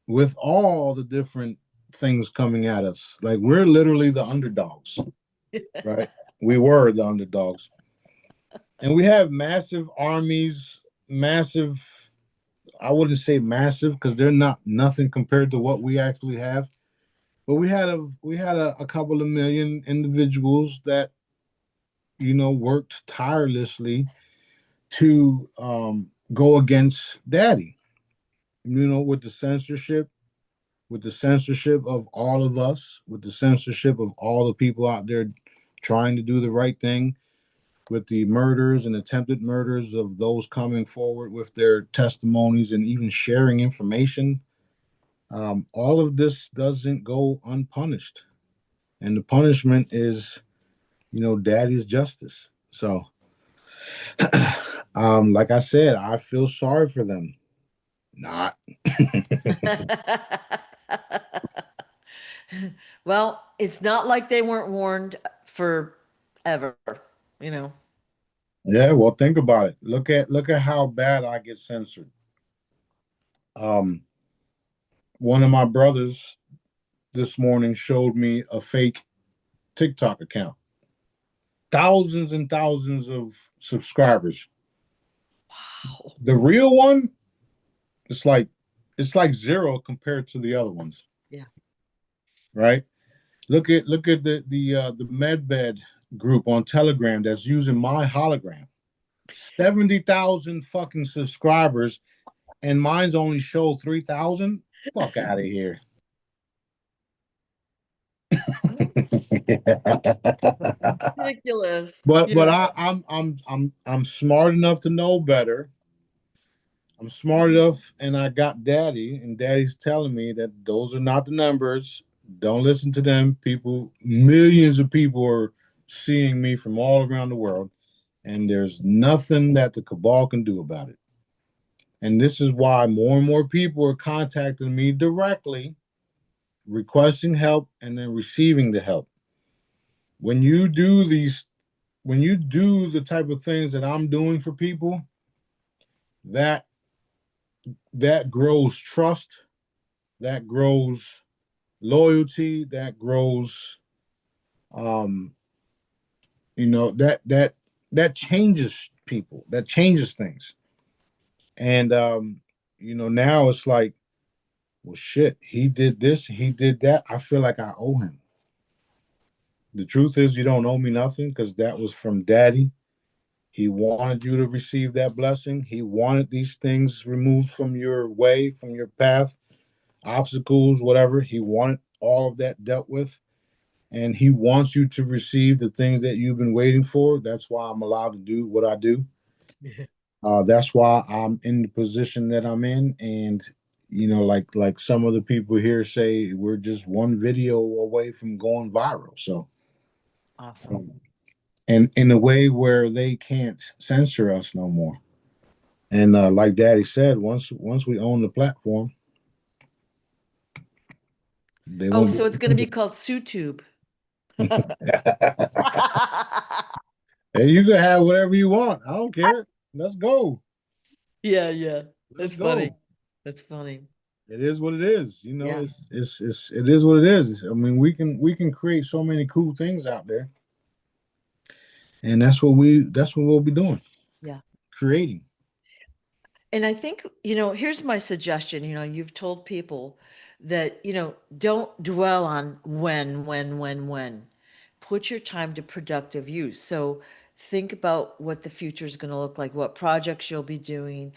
with all the different things coming at us. Like, we're literally the underdogs, right? We were the underdogs. And we have massive armies, massive, I wouldn't say massive because they're not nothing compared to what we actually have. But we had a couple of million individuals that worked tirelessly to go against Daddy. With the censorship of all of us, with the censorship of all the people out there trying to do the right thing, with the murders and attempted murders of those coming forward with their testimonies and even sharing information. All of this doesn't go unpunished. And the punishment is, Daddy's justice. So, like I said, I feel sorry for them. Not. Well, it's not like they weren't warned forever, you know. Yeah, well, think about it. Look at how bad I get censored. Um, one of my brothers this morning showed me a fake TikTok account, thousands and thousands of subscribers. Wow. The real one, it's like it's like zero compared to the other ones, Yeah. right? Look at the Medbed group on Telegram that's using my hologram. 70,000 fucking subscribers, and mine's only show 3,000. Fuck out of here. Ridiculous. But Yeah. I'm smart enough to know better. I'm smart enough, and I got Daddy, and Daddy's telling me that those are not the numbers. Don't listen to them. People, millions of people are seeing me from all around the world, and there's nothing that the cabal can do about it. And this is why more and more people are contacting me directly, requesting help, and then receiving the help. When you do these, when you do the type of things that I'm doing for people, that that grows trust, that grows loyalty, that grows um that changes people, that changes things. And now it's like, well, shit, he did this, he did that, I feel like I owe him. The truth is, you don't owe me nothing, because that was from Daddy. He wanted you to receive that blessing. He wanted these things removed from your way, from your path, obstacles, whatever. He wanted all of that dealt with. And he wants you to receive the things that you've been waiting for. That's why I'm allowed to do what I do. That's why I'm in the position that I'm in. And like some of the people here say, we're just one video away from going viral. So, Awesome. um, and in a way where they can't censor us no more. And like Daddy said, once we own the platform, they Oh, won't so it's going to be be. called SuTube. Hey, you can have whatever you want. I don't care. Let's go. Yeah, yeah. Let's That's funny. go. That's funny. It is what it is. Yeah. It is what it is. I mean, we can create so many cool things out there. And that's what we'll be doing, Yeah. creating. And I think, here's my suggestion. You've told people that, don't dwell on when. Put your time to productive use. So think about what the future is going to look like, what projects you'll be doing,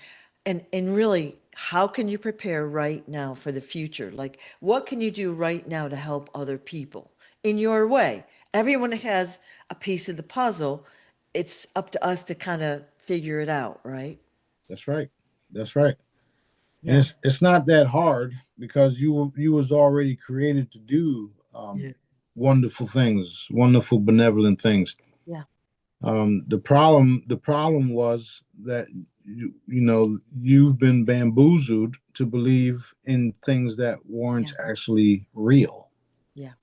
and really, how can you prepare right now for the future? Like, what can you do right now to help other people in your way? Everyone has a piece of the puzzle. It's up to us to kind of figure it out, right? That's right. That's right. And Yeah. it's not that hard because you was already created to do Yeah. wonderful things, wonderful benevolent things. Yeah. The problem was that you've been bamboozled to believe in things that weren't Yeah. actually real, Yeah.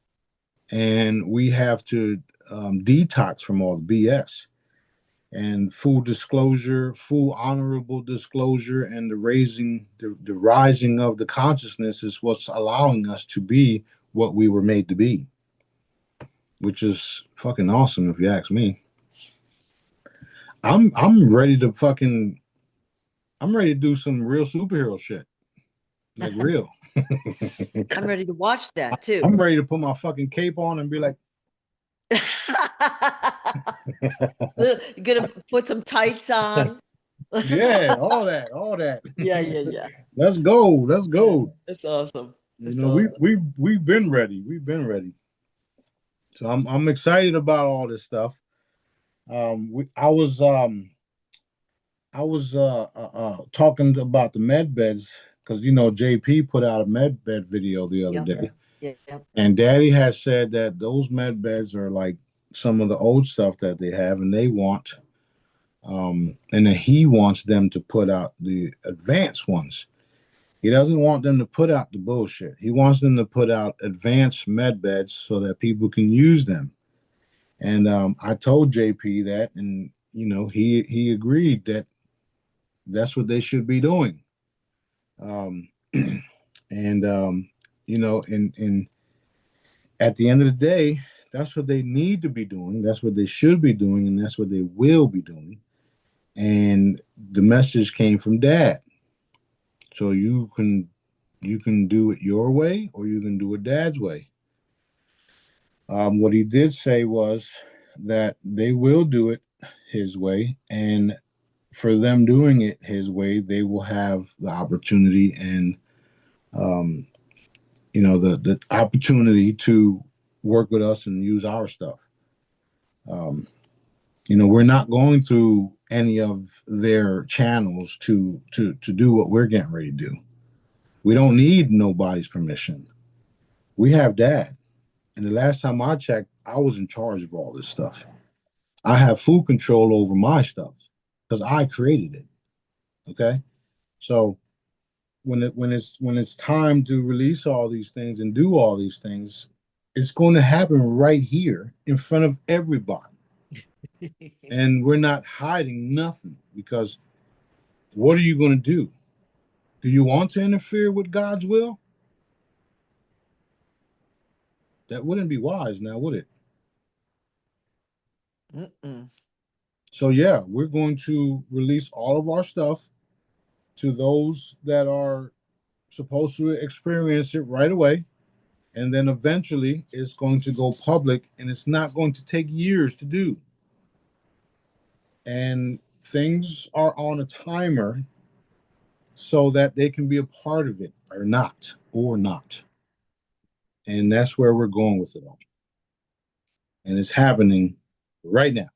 and we have to detox from all the BS. And full disclosure, full honorable disclosure, and the rising of the consciousness is what's allowing us to be what we were made to be, which is fucking awesome if you ask me. I'm ready to fucking I'm ready to do some real superhero shit. Like real. I'm ready to watch that I'm too. ready to put my fucking cape on and be like, You're gonna put some tights on. yeah, all that, all that. Yeah, yeah, yeah. Let's go, let's Yeah. go. That's awesome. You That's know, awesome. we've been ready. We've been ready. So I'm excited about all this stuff. I was talking about the med beds because JP put out a med bed video the other Yeah. day, Yeah. Yeah. and Daddy has said that those med beds are like some of the old stuff that they have, and they want, and then he wants them to put out the advanced ones. He doesn't want them to put out the bullshit. He wants them to put out advanced med beds so that people can use them. And I told JP that, and he agreed that that's what they should be doing. Um, and and at the end of the day, that's what they need to be doing. That's what they should be doing, and that's what they will be doing. And the message came from Dad. So you can do it your way, or you can do it Dad's way. What he did say was that they will do it his way, and for them doing it his way, they will have the opportunity and um, the opportunity to work with us and use our stuff. Um, we're not going through any of their channels to do what we're getting ready to do. We don't need nobody's permission. We have Dad, and the last time I checked, I was in charge of all this stuff. I have full control over my stuff because I created it. Okay, so when it's time to release all these things and do all these things, it's going to happen right here in front of everybody. And we're not hiding nothing because what are you going to do? Do you want to interfere with God's will? That wouldn't be wise now, would it? Mm-mm. So yeah, we're going to release all of our stuff to those that are supposed to experience it right away. And then eventually it's going to go public, and it's not going to take years to do. And things are on a timer so that they can be a part of it or not. And that's where we're going with it all. And it's happening right now.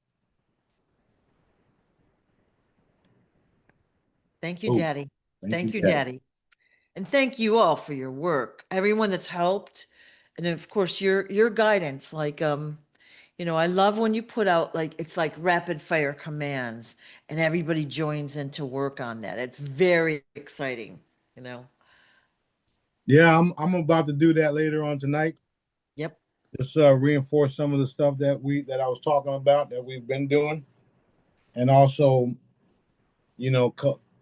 Thank you, Oh, Daddy. thank you, Thank you, Daddy. Daddy. And thank you all for your work. Everyone that's helped. And of course your guidance. Like I love when you put out like it's like rapid fire commands and everybody joins in to work on that. It's very exciting, you know. Yeah, I'm about to do that later on tonight. Yep. Just reinforce some of the stuff that I was talking about that we've been doing, and also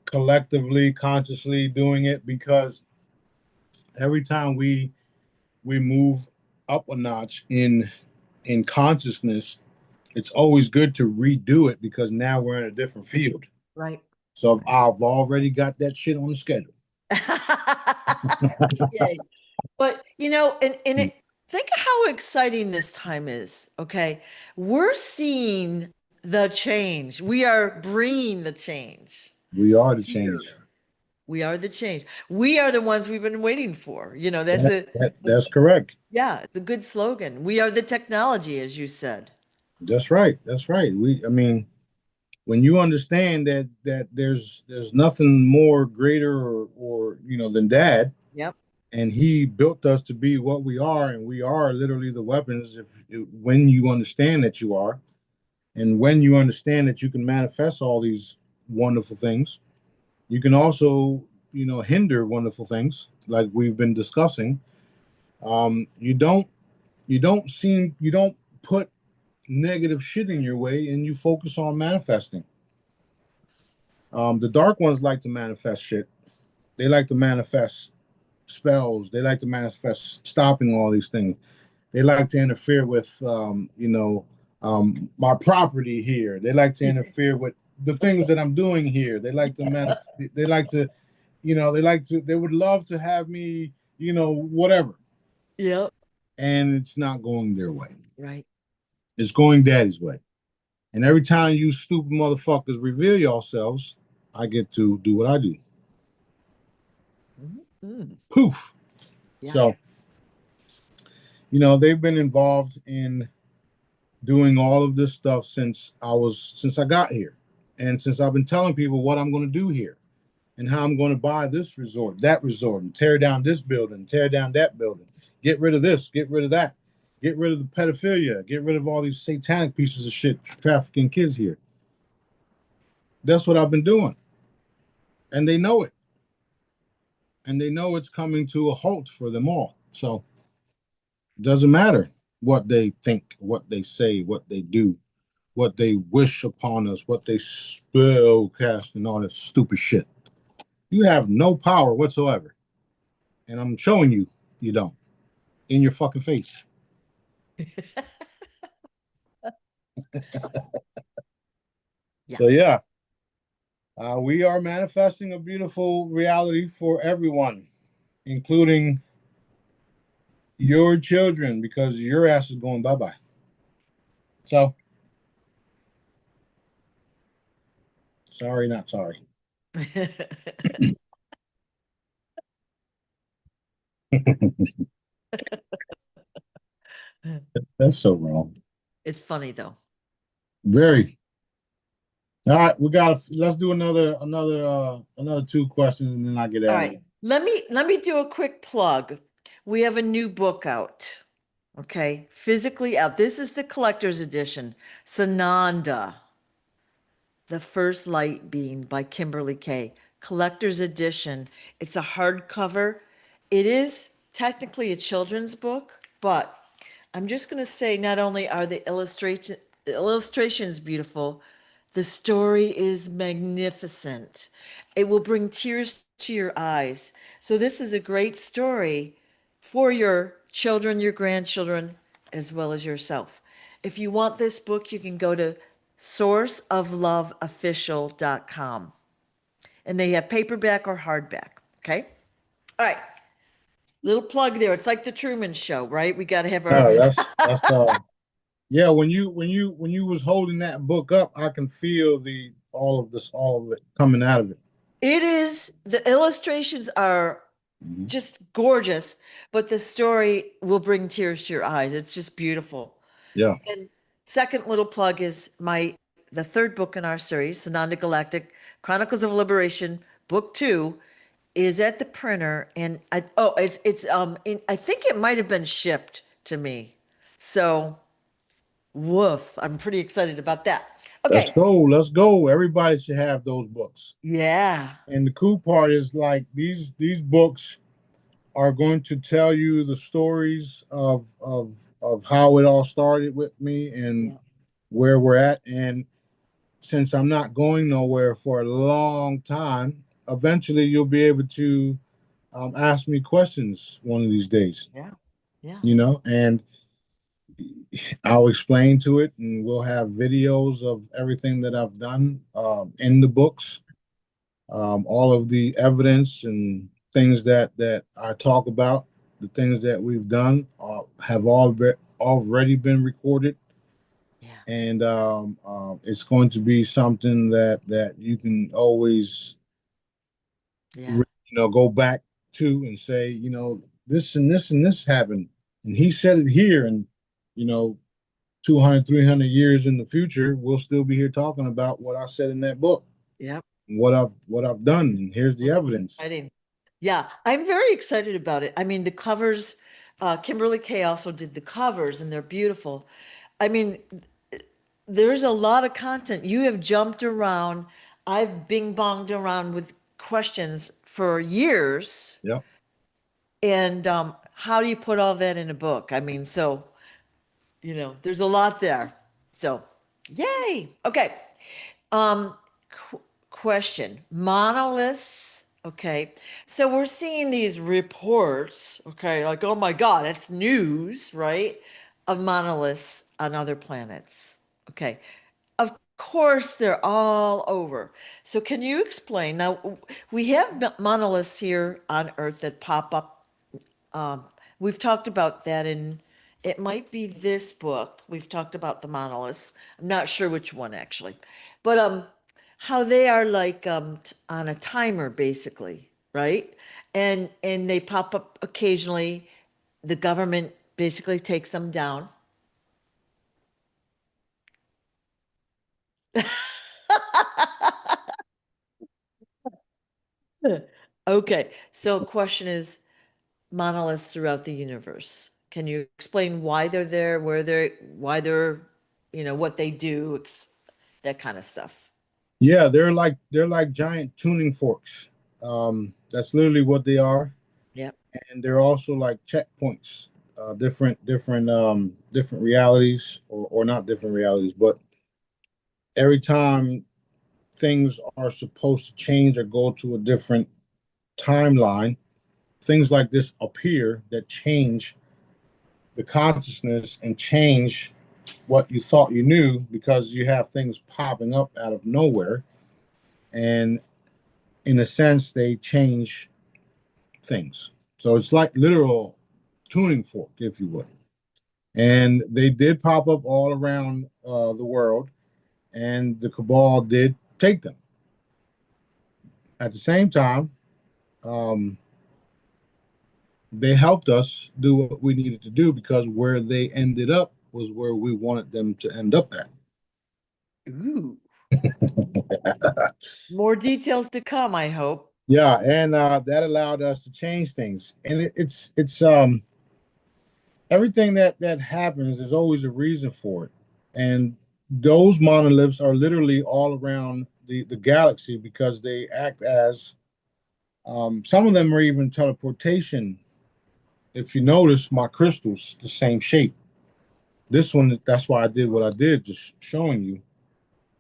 collectively, consciously doing it because every time we move up a notch in consciousness, it's always good to redo it because now we're in a different field. Right. So I've already got that shit on the schedule. Yay. But and think of how exciting this time is. Okay. We're seeing the change. We are bringing the change We are the change. here. We are the change. We are the ones we've been waiting for. That's That's correct. yeah, it's a good slogan. We are the technology, as you said. That's right. That's right. I mean, when you understand that there's nothing more greater or than dad, Yep. and he built us to be what we are, and we are literally the weapons. When you understand that you are, and when you understand that you can manifest all these wonderful things, you can also hinder wonderful things like we've been discussing. You don't put negative shit in your way, and you focus on manifesting. The dark ones like to manifest shit. They like to manifest spells. They like to manifest stopping all these things. They like to interfere with, my property here. They like to interfere with the things that I'm doing here. They like to They like to, They would love to have me, whatever. Yep. And it's not going their way. Right. It's going daddy's way. And every time you stupid motherfuckers reveal yourselves, I get to do what I do. Mm. Poof. Yeah. So, they've been involved in doing all of this stuff since I got here. And since I've been telling people what I'm going to do here and how I'm going to buy this resort, that resort, and tear down this building, tear down that building, get rid of this, get rid of that, get rid of the pedophilia, get rid of all these satanic pieces of shit trafficking kids here. That's what I've been doing. And they know it. And they know it's coming to a halt for them all. So it doesn't matter what they think, what they say, what they do, what they wish upon us, what they spell cast, and all that stupid shit. You have no power whatsoever. And I'm showing you you don't. In your fucking face. Yeah. So yeah. We are manifesting a beautiful reality for everyone, including your children, because your ass is going bye-bye. So sorry, not sorry. That's so wrong. It's funny though. Very. All right, let's do another two questions and then I get All out of right. here. Let me do a quick plug. We have a new book out. Okay. Physically out. This is the collector's edition. Sananda, The First Light Being by Kimberly Kay. Collector's edition. It's a hardcover. It is technically a children's book, but I'm just going to say not only are the illustrations beautiful, the story is magnificent. It will bring tears to your eyes. So this is a great story for your children, your grandchildren, as well as yourself. If you want this book, you can go to sourceofloveofficial.com. And they have paperback or hardback. Okay. All right. Little plug there. It's like the Truman Show, right? We got to have our. No, that's yeah, when you was holding that book up, I can feel the all of it coming out of it. It is, the illustrations are Mhm. just gorgeous, but the story will bring tears to your eyes. It's just beautiful. Yeah. And second little plug is the third book in our series, Sananda Galactic, Chronicles of Liberation, book 2, is at the printer, and I think it might have been shipped to me. So woof, I'm pretty excited about that. Let's Okay. go. Let's go. Everybody should have those books. Yeah. And the cool part is like these books are going to tell you the stories of how it all started with me and Yeah. where we're at. And since I'm not going nowhere for a long time, eventually you'll be able to ask me questions one of these days. Yeah. Yeah. And I'll explain to it, and we'll have videos of everything that I've done in the books, all of the evidence and things that I talk about, the things that we've done have already been recorded, Yeah. and it's going to be something that you can always Yeah. go back to and say, this and this and this happened, and he said it here, and you know 200, 300 years in the future, we'll still be here talking about what I said in that book, Yep. what I've done, and here's the That's evidence. exciting. Yeah, I'm very excited about it. I mean, the covers, Kimberly Kay also did the covers, and they're beautiful. I mean, there's a lot of content. You have jumped around. I've bing bonged around with questions for years. Yep. And how do you put all that in a book? I mean, so, there's a lot there. So, yay. Okay. Um, question. Monoliths. Okay. So we're seeing these reports, okay, like, oh my God, it's news, right? Of monoliths on other planets. Okay. Of course, they're all over. So can you explain? Now, we have monoliths here on Earth that pop up. um, we've talked about that in, it might be this book. We've talked about the monoliths. I'm not sure which one actually, but how they are like on a timer basically, right? And they pop up occasionally. The government basically takes them down. Okay, so question is monoliths throughout the universe. Can you explain why they're there, why they're, what they do, that kind of stuff? Yeah, they're like giant tuning forks. That's literally what they are, Yep. and they're also like checkpoints, different realities, or not different realities, but every time things are supposed to change or go to a different timeline, things like this appear that change the consciousness and change what you thought you knew, because you have things popping up out of nowhere, and in a sense they change things. So it's like literal tuning fork, if you would. And they did pop up all around the world, and the cabal did take them. At the same time, um, they helped us do what we needed to do, because where they ended up was where we wanted them to end up at. Ooh, more details to come, I hope. Yeah, and that allowed us to change things. And it's everything that happens, there's always a reason for it. And those monoliths are literally all around the galaxy, because they act as some of them are even teleportation. If you notice, my crystal's the same shape. This one, that's why I did what I did, just showing you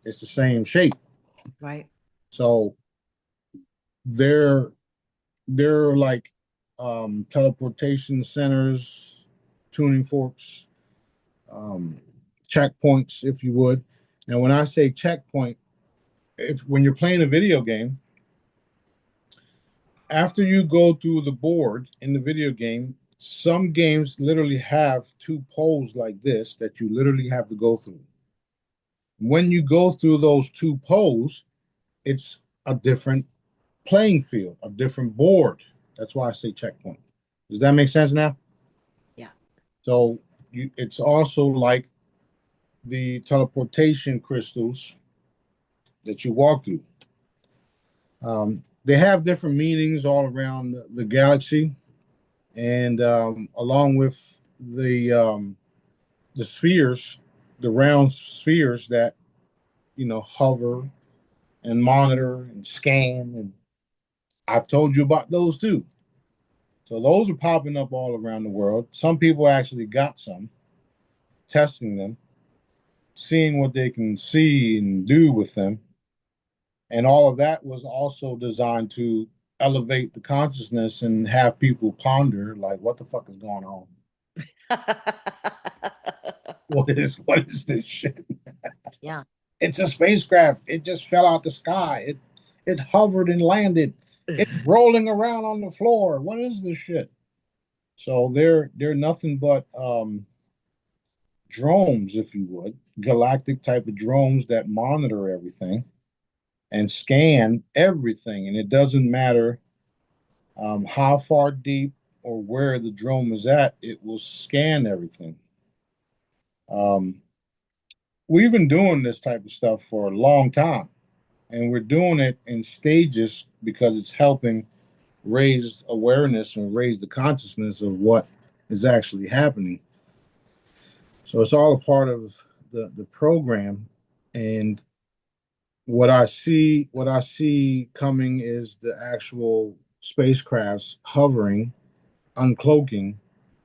it's the same shape. Right. So they're they're like teleportation centers, tuning forks, um, checkpoints, if you would. And when I say checkpoint, if when you're playing a video game, after you go through the board in the video game, some games literally have two poles like this that you literally have to go through. When you go through those two poles, it's a different playing field, a different board. That's why I say checkpoint. Does that make sense now? Yeah. So it's also like the teleportation crystals that you walk through. They have different meanings all around the galaxy, and along with the spheres, the round spheres that hover and monitor and scan, and I've told you about those too. So those are popping up all around the world. Some people actually got some, testing them, seeing what they can see and do with them. And all of that was also designed to elevate the consciousness and have people ponder, like, what the fuck is going on? What is this shit? Yeah. It's a spacecraft. It just fell out the sky. It hovered and landed. It's rolling around on the floor. What is this shit? So they're nothing but drones, if you would, galactic type of drones that monitor everything and scan everything. And it doesn't matter how far deep or where the drone is at, it will scan everything. Um, we've been doing this type of stuff for a long time, and we're doing it in stages because it's helping raise awareness and raise the consciousness of what is actually happening. So it's all a part of the program. And what I see coming is the actual spacecrafts hovering, uncloaking.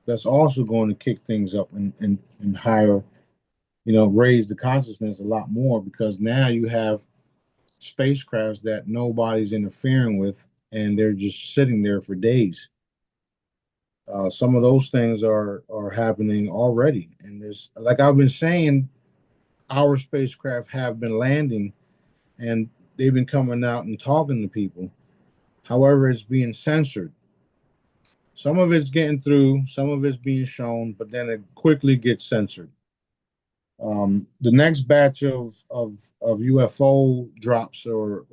That's also going to kick things up and higher, raise the consciousness a lot more because now you have spacecrafts that nobody's interfering with and they're just sitting there for days. Some of those things are happening already, and there's like I've been saying, our spacecraft have been landing, and they've been coming out and talking to people. However, it's being censored. Some of it's getting through, some of it's being shown, but then it quickly gets censored. The next batch of UFO drops, or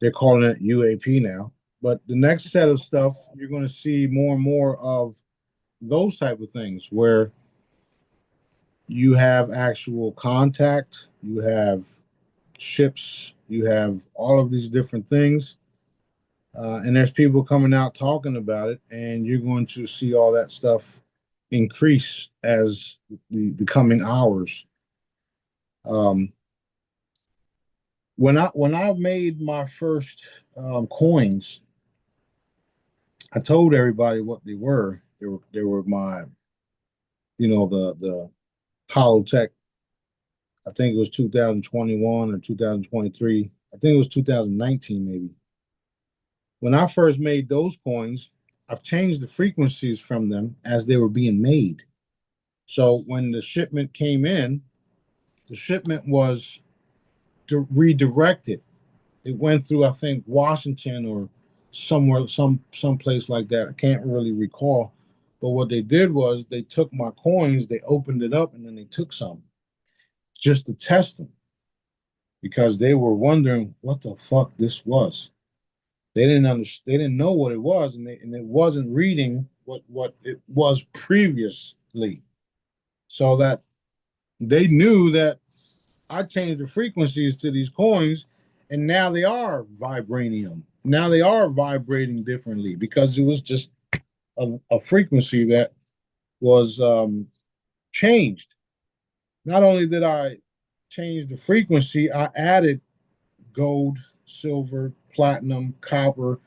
they're calling it UAP now. But the next set of stuff, you're going to see more and more of those type of things where you have actual contact, you have ships, you have all of these different things, and there's people coming out talking about it, and you're going to see all that stuff increase as the coming hours. Um, when I made my first coins, I told everybody what they were. They were my, the holotech. I think it was 2021 or 2023. I think it was 2019 maybe. When I first made those coins, I've changed the frequencies from them as they were being made. So when the shipment came in, the shipment was redirected. It went through, I think, Washington or somewhere, some place like that. I can't really recall. But what they did was they took my coins, they opened it up, and then they took some just to test them because they were wondering what the fuck this was. They didn't understand. They didn't know what it was, and it wasn't reading what it was previously. So that they knew that I changed the frequencies to these coins, and now they are vibranium. Now they are vibrating differently because it was just a frequency that was changed. Not only did I change the frequency, I added gold, silver, platinum, copper,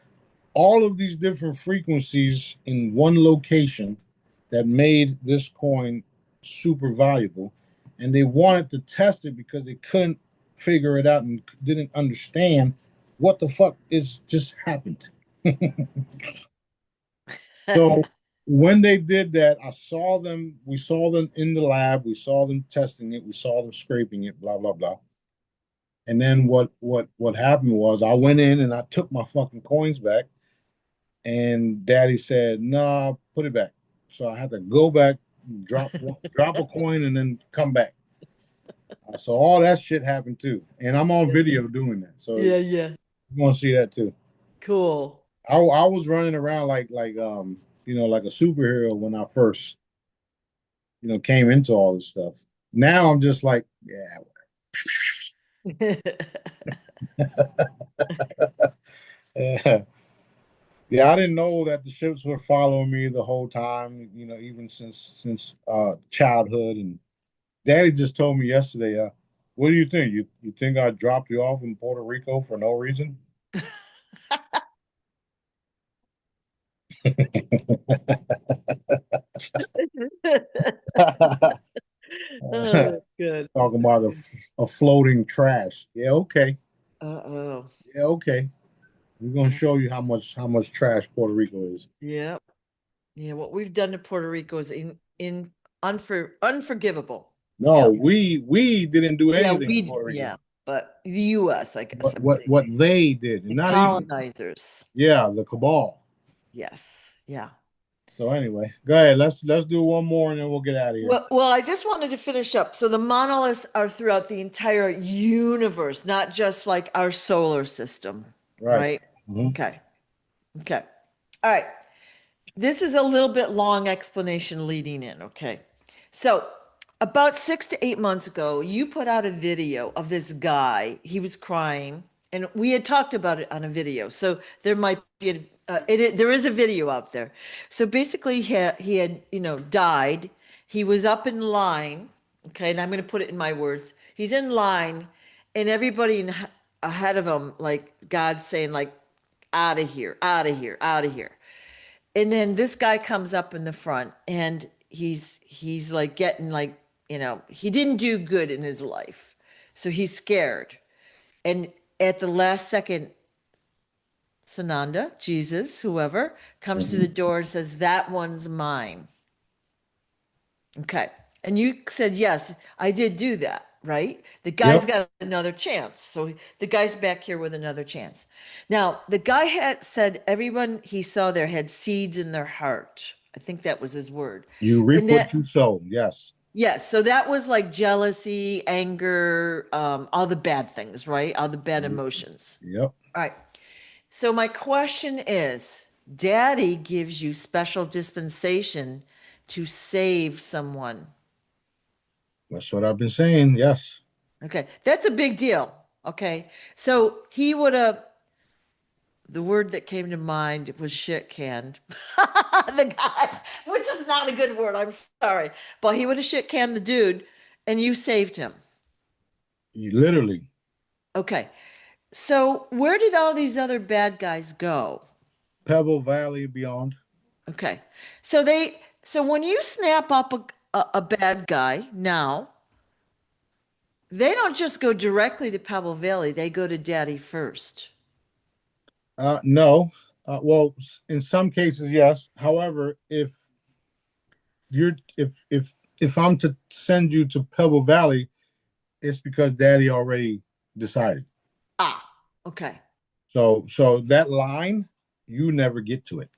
all of these different frequencies in one location that made this coin super valuable. And they wanted to test it because they couldn't figure it out and didn't understand what the fuck is just happened. So when they did that, we saw them in the lab, we saw them testing it, we saw them scraping it, blah, blah, blah. And then what happened was I went in and I took my fucking coins back, and Daddy said, "Nah, put it back." So I had to go back, drop a coin, and then come back. So all that shit happened too, and I'm on video doing that. So Yeah, yeah. you want to see that too. Cool. I was running around like a superhero when I first came into all this stuff. Now I'm just like, yeah. Yeah, I didn't know that the ships were following me the whole time, even since childhood. And Daddy just told me yesterday, what do you think? You think I dropped you off in Puerto Rico for no reason? Oh, that's good. Talking about a floating trash. Yeah, okay. Uh-oh. Yeah, okay. We're gonna show you how much trash Puerto Rico is. Yeah. Yeah, what we've done to Puerto Rico is in unforgivable. No, Yeah. we didn't do Yeah, anything in Puerto Rico. yeah, but the US, I guess What I would what say. what they did, and The not even, colonizers. yeah, the cabal. Yes. Yeah. So anyway, go ahead. Let's do one more and then we'll get out of here. Well, I just wanted to finish up. So the monoliths are throughout the entire universe, not just like our solar system, Right. right? Mhm. Okay. Okay. All right. This is a little bit long explanation leading in, okay? So, about 6 to 8 months ago, you put out a video of this guy. He was crying, and we had talked about it on a video. So there might be there is a video out there. So basically, he had died. He was up in line, okay, and I'm going to put it in my words. He's in line, and everybody ahead of him, like God saying, like, out of here, out of here, out of here. And then this guy comes up in the front and he's like getting like, he didn't do good in his life. So he's scared. And at the last second, Sananda, Jesus, whoever, comes through the Mhm. door and says, "That one's mine." Okay. And you said, "Yes, I did do that," right? The guy's Yep. got another chance. So the guy's back here with another chance. Now, the guy had said everyone he saw there had seeds in their heart. I think that was his word. You And reap what that, you sow. Yes. yes, so that was like jealousy, anger, all the bad things, right? All the bad emotions. Yep. All right. So my question is, Daddy gives you special dispensation to save someone. That's what I've been saying. Yes. Okay, that's a big deal. Okay, so he would have, the word that came to mind was shit canned the guy, which is not a good word. I'm sorry, but he would have shit canned the dude, and you saved him. You literally. Okay, so where did all these other bad guys go? Pebble Valley beyond. Okay, so when you snap up a bad guy now, they don't just go directly to Pebble Valley. They go to Daddy first. No. Well, in some cases, yes. However, you're if I'm to send you to Pebble Valley, it's because Daddy already decided. Ah, okay. So that line, you never get to it.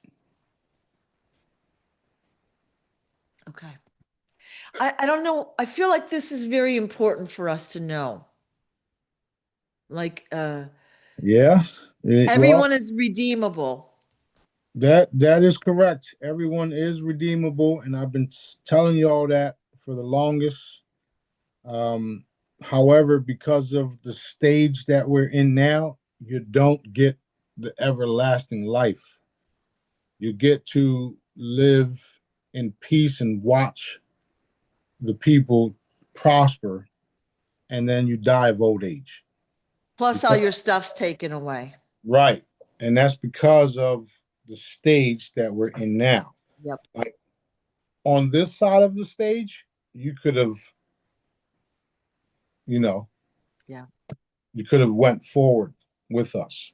Okay. I don't know. I feel like this is very important for us to know. Like, Yeah. Well, everyone is redeemable. that is correct. Everyone is redeemable, and I've been telling you all that for the longest. Um, However, because of the stage that we're in now, you don't get the everlasting life. You get to live in peace and watch the people prosper, and then you die of old age. Plus, all Because, your stuff's taken away. right. And that's because of the stage that we're in now. Yep. Like on this side of the stage, you could have, you know, Yeah. you could have went forward with us.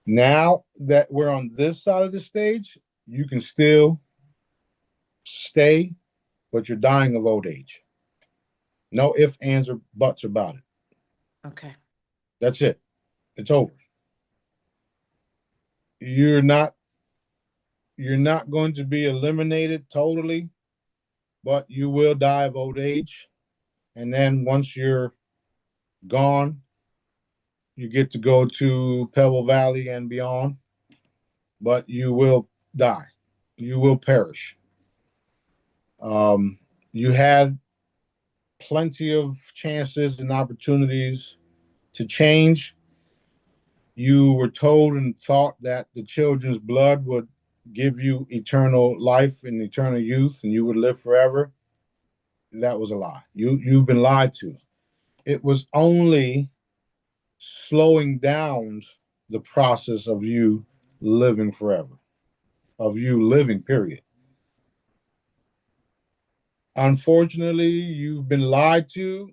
Now that we're on this side of the stage, you can still stay, but you're dying of old age. No ifs, ands, or buts about it. Okay. That's it. It's over. You're not you're not going to be eliminated totally, but you will die of old age. And then once you're gone, you get to go to Pebble Valley and beyond, but you will die. You will perish. You had plenty of chances and opportunities to change. You were told and thought that the children's blood would give you eternal life and eternal youth and you would live forever. That was a lie. You've been lied to. It was only slowing down the process of you living forever, of you living, period. Unfortunately, you've been lied to,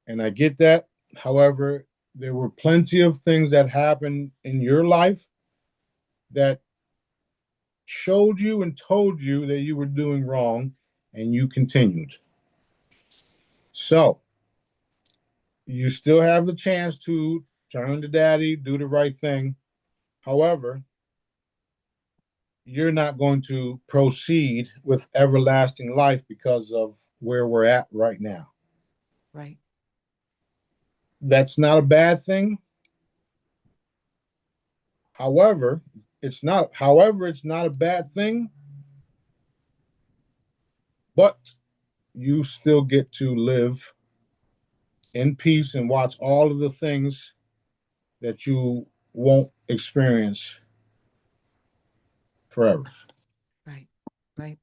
and I get that. However, there were plenty of things that happened in your life that showed you and told you that you were doing wrong, and you continued. So you still have the chance to turn to daddy, do the right thing. However, you're not going to proceed with everlasting life because of where we're at right now. Right. That's not a bad thing. However, it's not a bad thing, but you still get to live in peace and watch all of the things that you won't experience forever. Right. Right.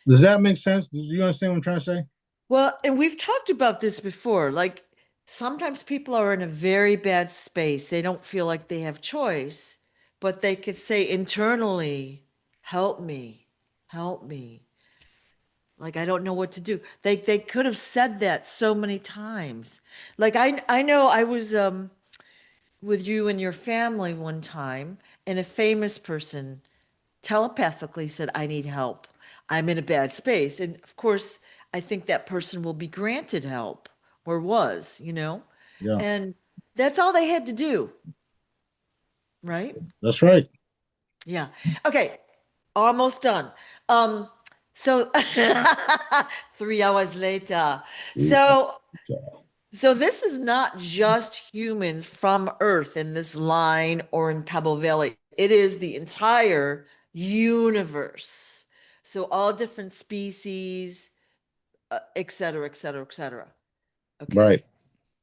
Does that make sense? Do you understand what I'm trying to say? Well, and we've talked about this before. Like sometimes people are in a very bad space. They don't feel like they have choice, but they could say internally, help me, help me. Like I don't know what to do. They could have said that so many times. Like I know I was with you and your family one time, and a famous person telepathically said, I need help. I'm in a bad space. And of course, I think that person will be granted help or was, you know? Yeah, And that's all they had to do, right? that's right. Yeah. Okay. Almost done. Um, so 3 hours later. So so this is not just humans from Earth in this line or in Pebble Valley. It is the entire universe. So all different species, et cetera, et cetera, et cetera. Okay. Right,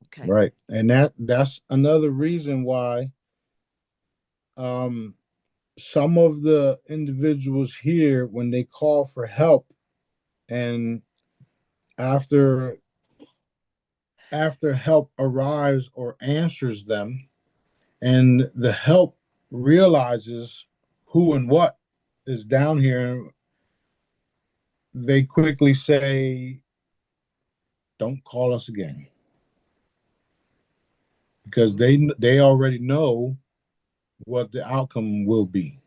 Okay. right. And that's another reason why um some of the individuals here, when they call for help, and after help arrives or answers them, and the help realizes who and what is down here, they quickly say, don't call us again, because they already know what the outcome will be,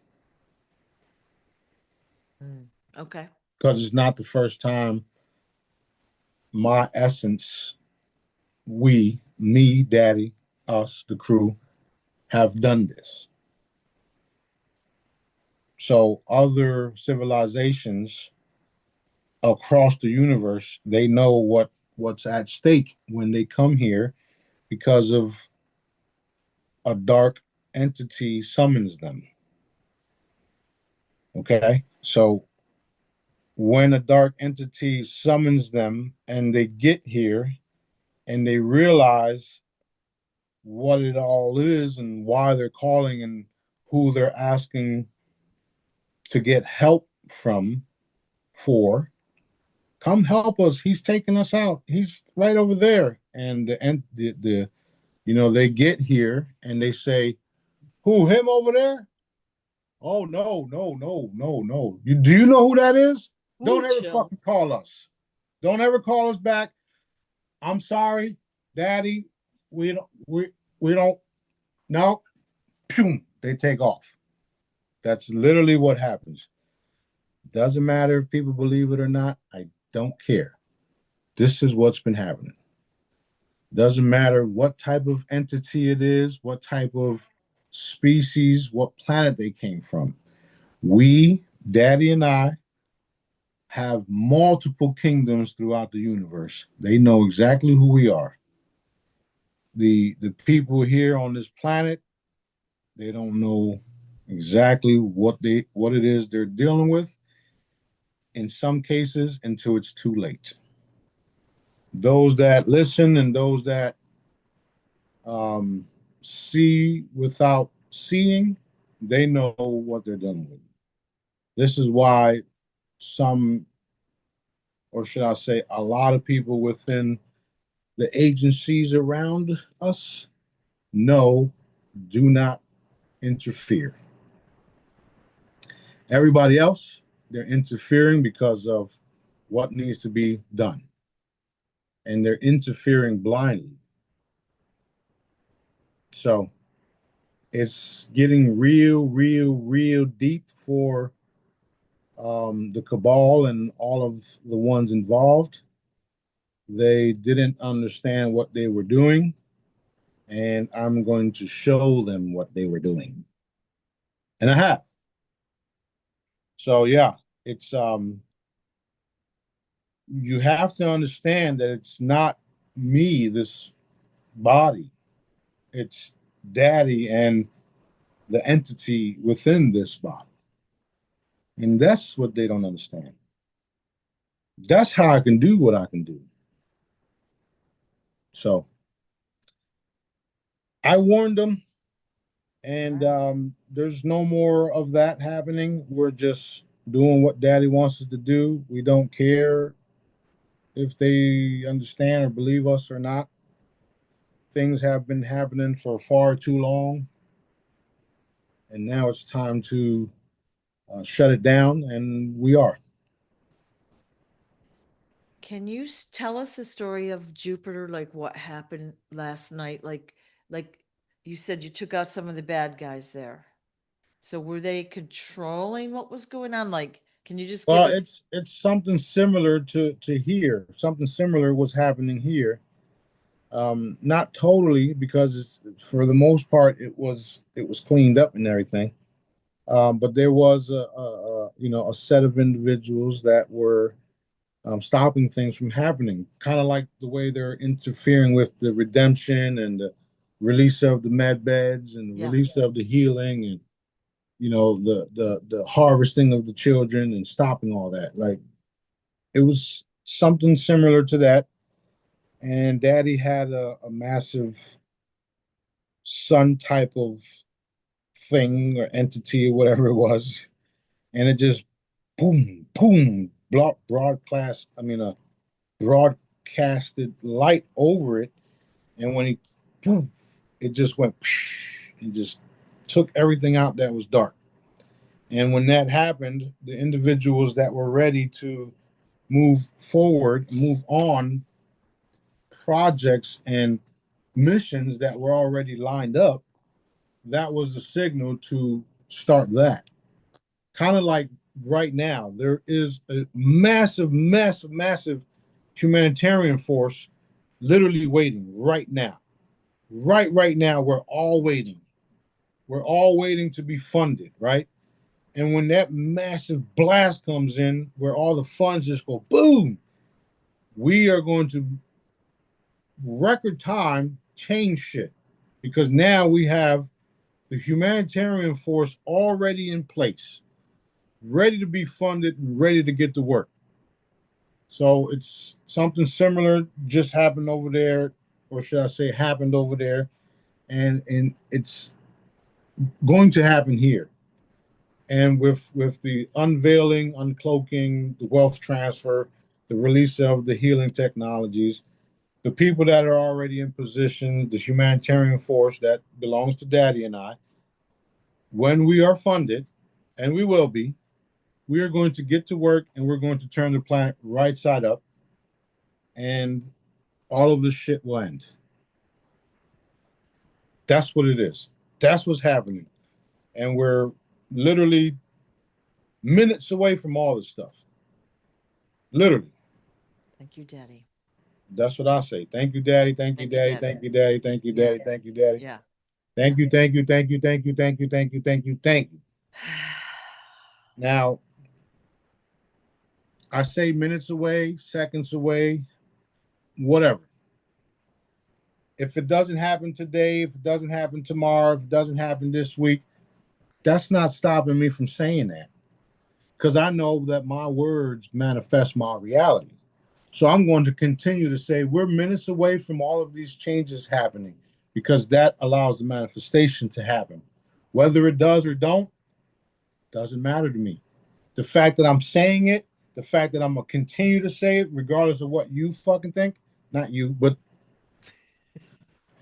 Mm. Okay. because it's not the first time my essence, we, me, daddy, us, the crew, have done this. So other civilizations across the universe, they know what's at stake when they come here, because of a dark entity summons them. Okay? So when a dark entity summons them and they get here and they realize what it all is and why they're calling and who they're asking to get help from, for, come help us, he's taking us out, he's right over there. And the they get here and they say, who, him over there? Oh, no, no, no, no, no. Do you know who that is? Ooh, Don't ever chills. fucking call us. Don't ever call us back. I'm sorry, daddy. We don't no. Pew, they take off. That's literally what happens. Doesn't matter if people believe it or not. I don't care. This is what's been happening. Doesn't matter what type of entity it is, what type of species, what planet they came from. We, Daddy and I, have multiple kingdoms throughout the universe. They know exactly who we are. The people here on this planet, they don't know exactly what it is they're dealing with, in some cases, until it's too late. Those that listen and those that see without seeing, they know what they're dealing with. This is why some, or should I say, a lot of people within the agencies around us know, do not interfere. Everybody else, they're interfering because of what needs to be done, and they're interfering blindly. So it's getting real, real, real deep for The cabal and all of the ones involved, they didn't understand what they were doing, and I'm going to show them what they were doing. And I have. So yeah, it's you have to understand that it's not me, this body. It's daddy and the entity within this body. And that's what they don't understand. That's how I can do what I can do. So I warned them, and there's no more of that happening. We're just doing what daddy wants us to do. We don't care if they understand or believe us or not. Things have been happening for far too long, and now it's time to shut it down, and we are. Can you tell us the story of Jupiter, like what happened last night? Like you said, you took out some of the bad guys there. So were they controlling what was going on? Like, can you just give Well, us? it's something similar to here. Something similar was happening here. Not totally, because for the most part it was cleaned up and everything. But there was a set of individuals that were stopping things from happening, kind of like the way they're interfering with the redemption and the release of the Medbeds and the Yeah. release of the healing and the harvesting of the children and stopping all that. Like it was something similar to that. And Daddy had a massive sun type of thing or entity or whatever it was, and it just boom, boom, broadcast. I mean, a broadcasted light over it, and when he boom, it just went and just took everything out that was dark. And when that happened, the individuals that were ready to move forward, move on projects and missions that were already lined up, that was the signal to start that. Kind of like right now, there is a massive, massive, massive humanitarian force literally waiting right now. Right now, we're all waiting. We're all waiting to be funded, right? And when that massive blast comes in, where all the funds just go boom, we are going to record time change shit because now we have the humanitarian force already in place, ready to be funded and ready to get to work. So it's something similar just happened over there, or should I say happened over there, and it's going to happen here. And with the unveiling, uncloaking, the wealth transfer, the release of the healing technologies, the people that are already in position, the humanitarian force that belongs to Daddy and I, when we are funded, and we will be, we are going to get to work and we're going to turn the planet right side up, and all of this shit will end. That's what it is. That's what's happening. And we're literally minutes away from all this stuff. Literally. Thank you, Daddy. That's what I say. Thank you, Daddy. Thank you, Thank you, Daddy. Daddy. Thank you, Daddy. Thank you, Yeah. Daddy. Thank you, Daddy. Yeah. Thank you, thank you, thank you, thank you, thank you, thank you, thank you, thank you. Now, I say minutes away, seconds away, whatever. If it doesn't happen today, if it doesn't happen tomorrow, if it doesn't happen this week, that's not stopping me from saying that because I know that my words manifest my reality. So I'm going to continue to say we're minutes away from all of these changes happening because that allows the manifestation to happen. Whether it does or don't, doesn't matter to me. The fact that I'm saying it, the fact that I'm gonna continue to say it, regardless of what you fucking think, not you, but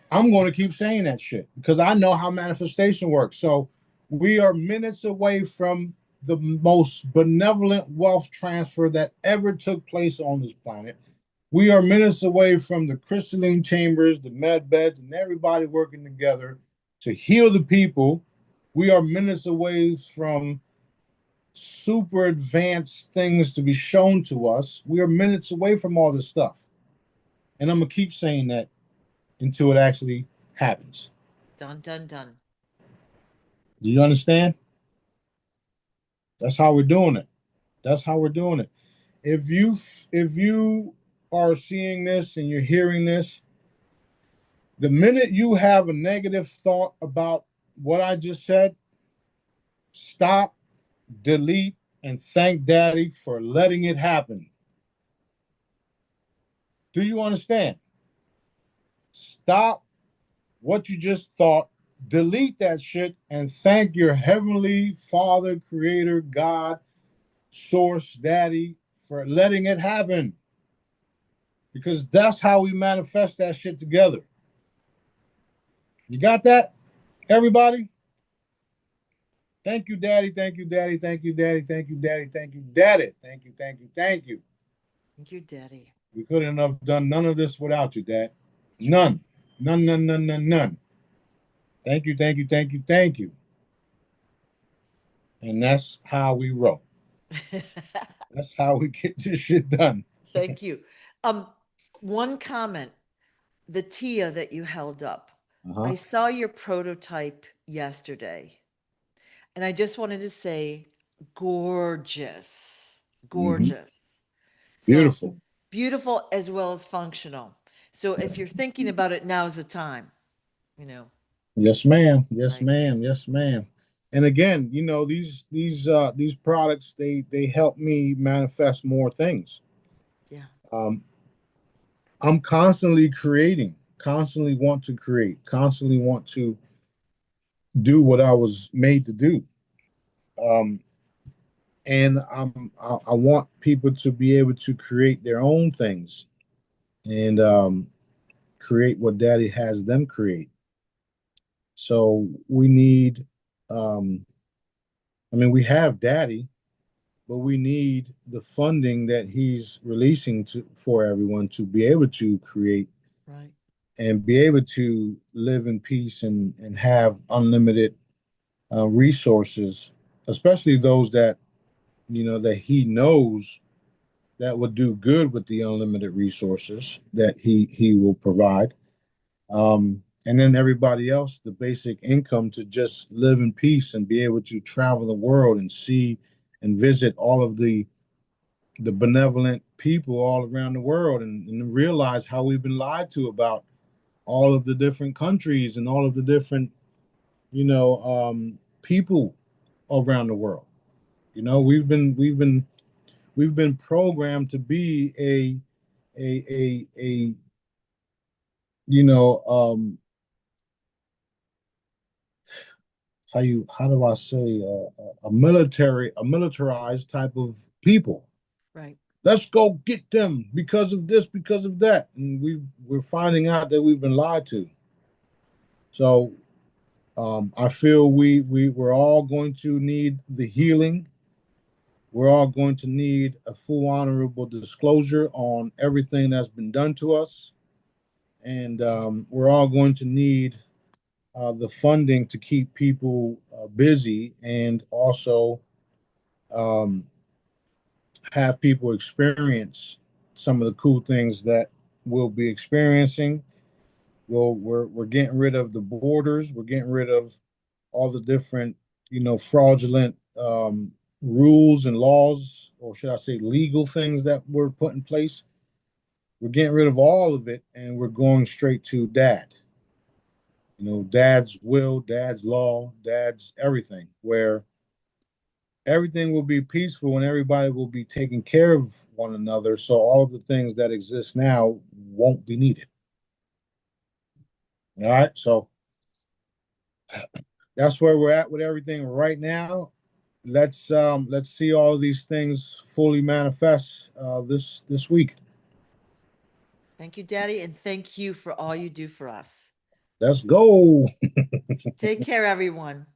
I'm going to keep saying that shit because I know how manifestation works. So we are minutes away from the most benevolent wealth transfer that ever took place on this planet. We are minutes away from the crystalline chambers, the med beds, and everybody working together to heal the people. We are minutes away from super advanced things to be shown to us. We are minutes away from all this stuff. And I'm going to keep saying that until it actually happens. Dun, dun, dun. Do you understand? That's how we're doing it. That's how we're doing it. If you are seeing this and you're hearing this, the minute you have a negative thought about what I just said, stop, delete, and thank Daddy for letting it happen. Do you understand? Stop what you just thought, delete that shit, and thank your heavenly Father, Creator, God, Source, Daddy for letting it happen. Because that's how we manifest that shit together. You got that, everybody? Thank you, Daddy. Thank you, Daddy. Thank you, Daddy. Thank you, Daddy. Thank you, Daddy. Thank you, thank you, thank you. Thank you, Daddy. We couldn't have done none of this without you, Dad. None. None, none, none, none, none. Thank you, thank you, thank you, thank you. And that's how we roll. That's how we get this shit done. Thank you. Um, One comment, the Tia that you held up. Uh-huh. I saw your prototype yesterday, and I just wanted to say, gorgeous, Mm-hmm. gorgeous. So Beautiful. beautiful as well as functional. So if you're thinking about it, now's the time, you know, Yes, ma'am. Yes, right? ma'am. Yes, ma'am. And again, these products they help me manifest more things. Yeah, Um, I'm constantly creating, constantly want to create, constantly want to do what I was made to do. Um, and I want people to be able to create their own things and create what Daddy has them create. So we need, um, I mean, we have Daddy, but we need the funding that he's releasing to for everyone to be able to create right. and be able to live in peace and have unlimited resources, especially those that that he knows that would do good with the unlimited resources that he will provide. And then everybody else, the basic income to just live in peace and be able to travel the world and see and visit all of the benevolent people all around the world and realize how we've been lied to about all of the different countries and all of the different people around the world. We've been programmed to be a you know how do I say a militarized type of people. Right. Let's go get them because of this, because of that, and we're finding out that we've been lied to. So I feel we're all going to need the healing. We're all going to need a full honorable disclosure on everything that's been done to us, and we're all going to need the funding to keep people busy and also um, have people experience some of the cool things that we'll be experiencing. We're getting rid of the borders. We're getting rid of all the different, fraudulent rules and laws, or should I say, legal things that were put in place. We're getting rid of all of it, and we're going straight to Dad. Dad's will, Dad's law, Dad's everything, where everything will be peaceful and everybody will be taking care of one another. So all of the things that exist now won't be needed. All right. So that's where we're at with everything right now. Let's see all of these things fully manifest this week. Thank you, Daddy, and thank you for all you do for us. Let's go. Take care, everyone.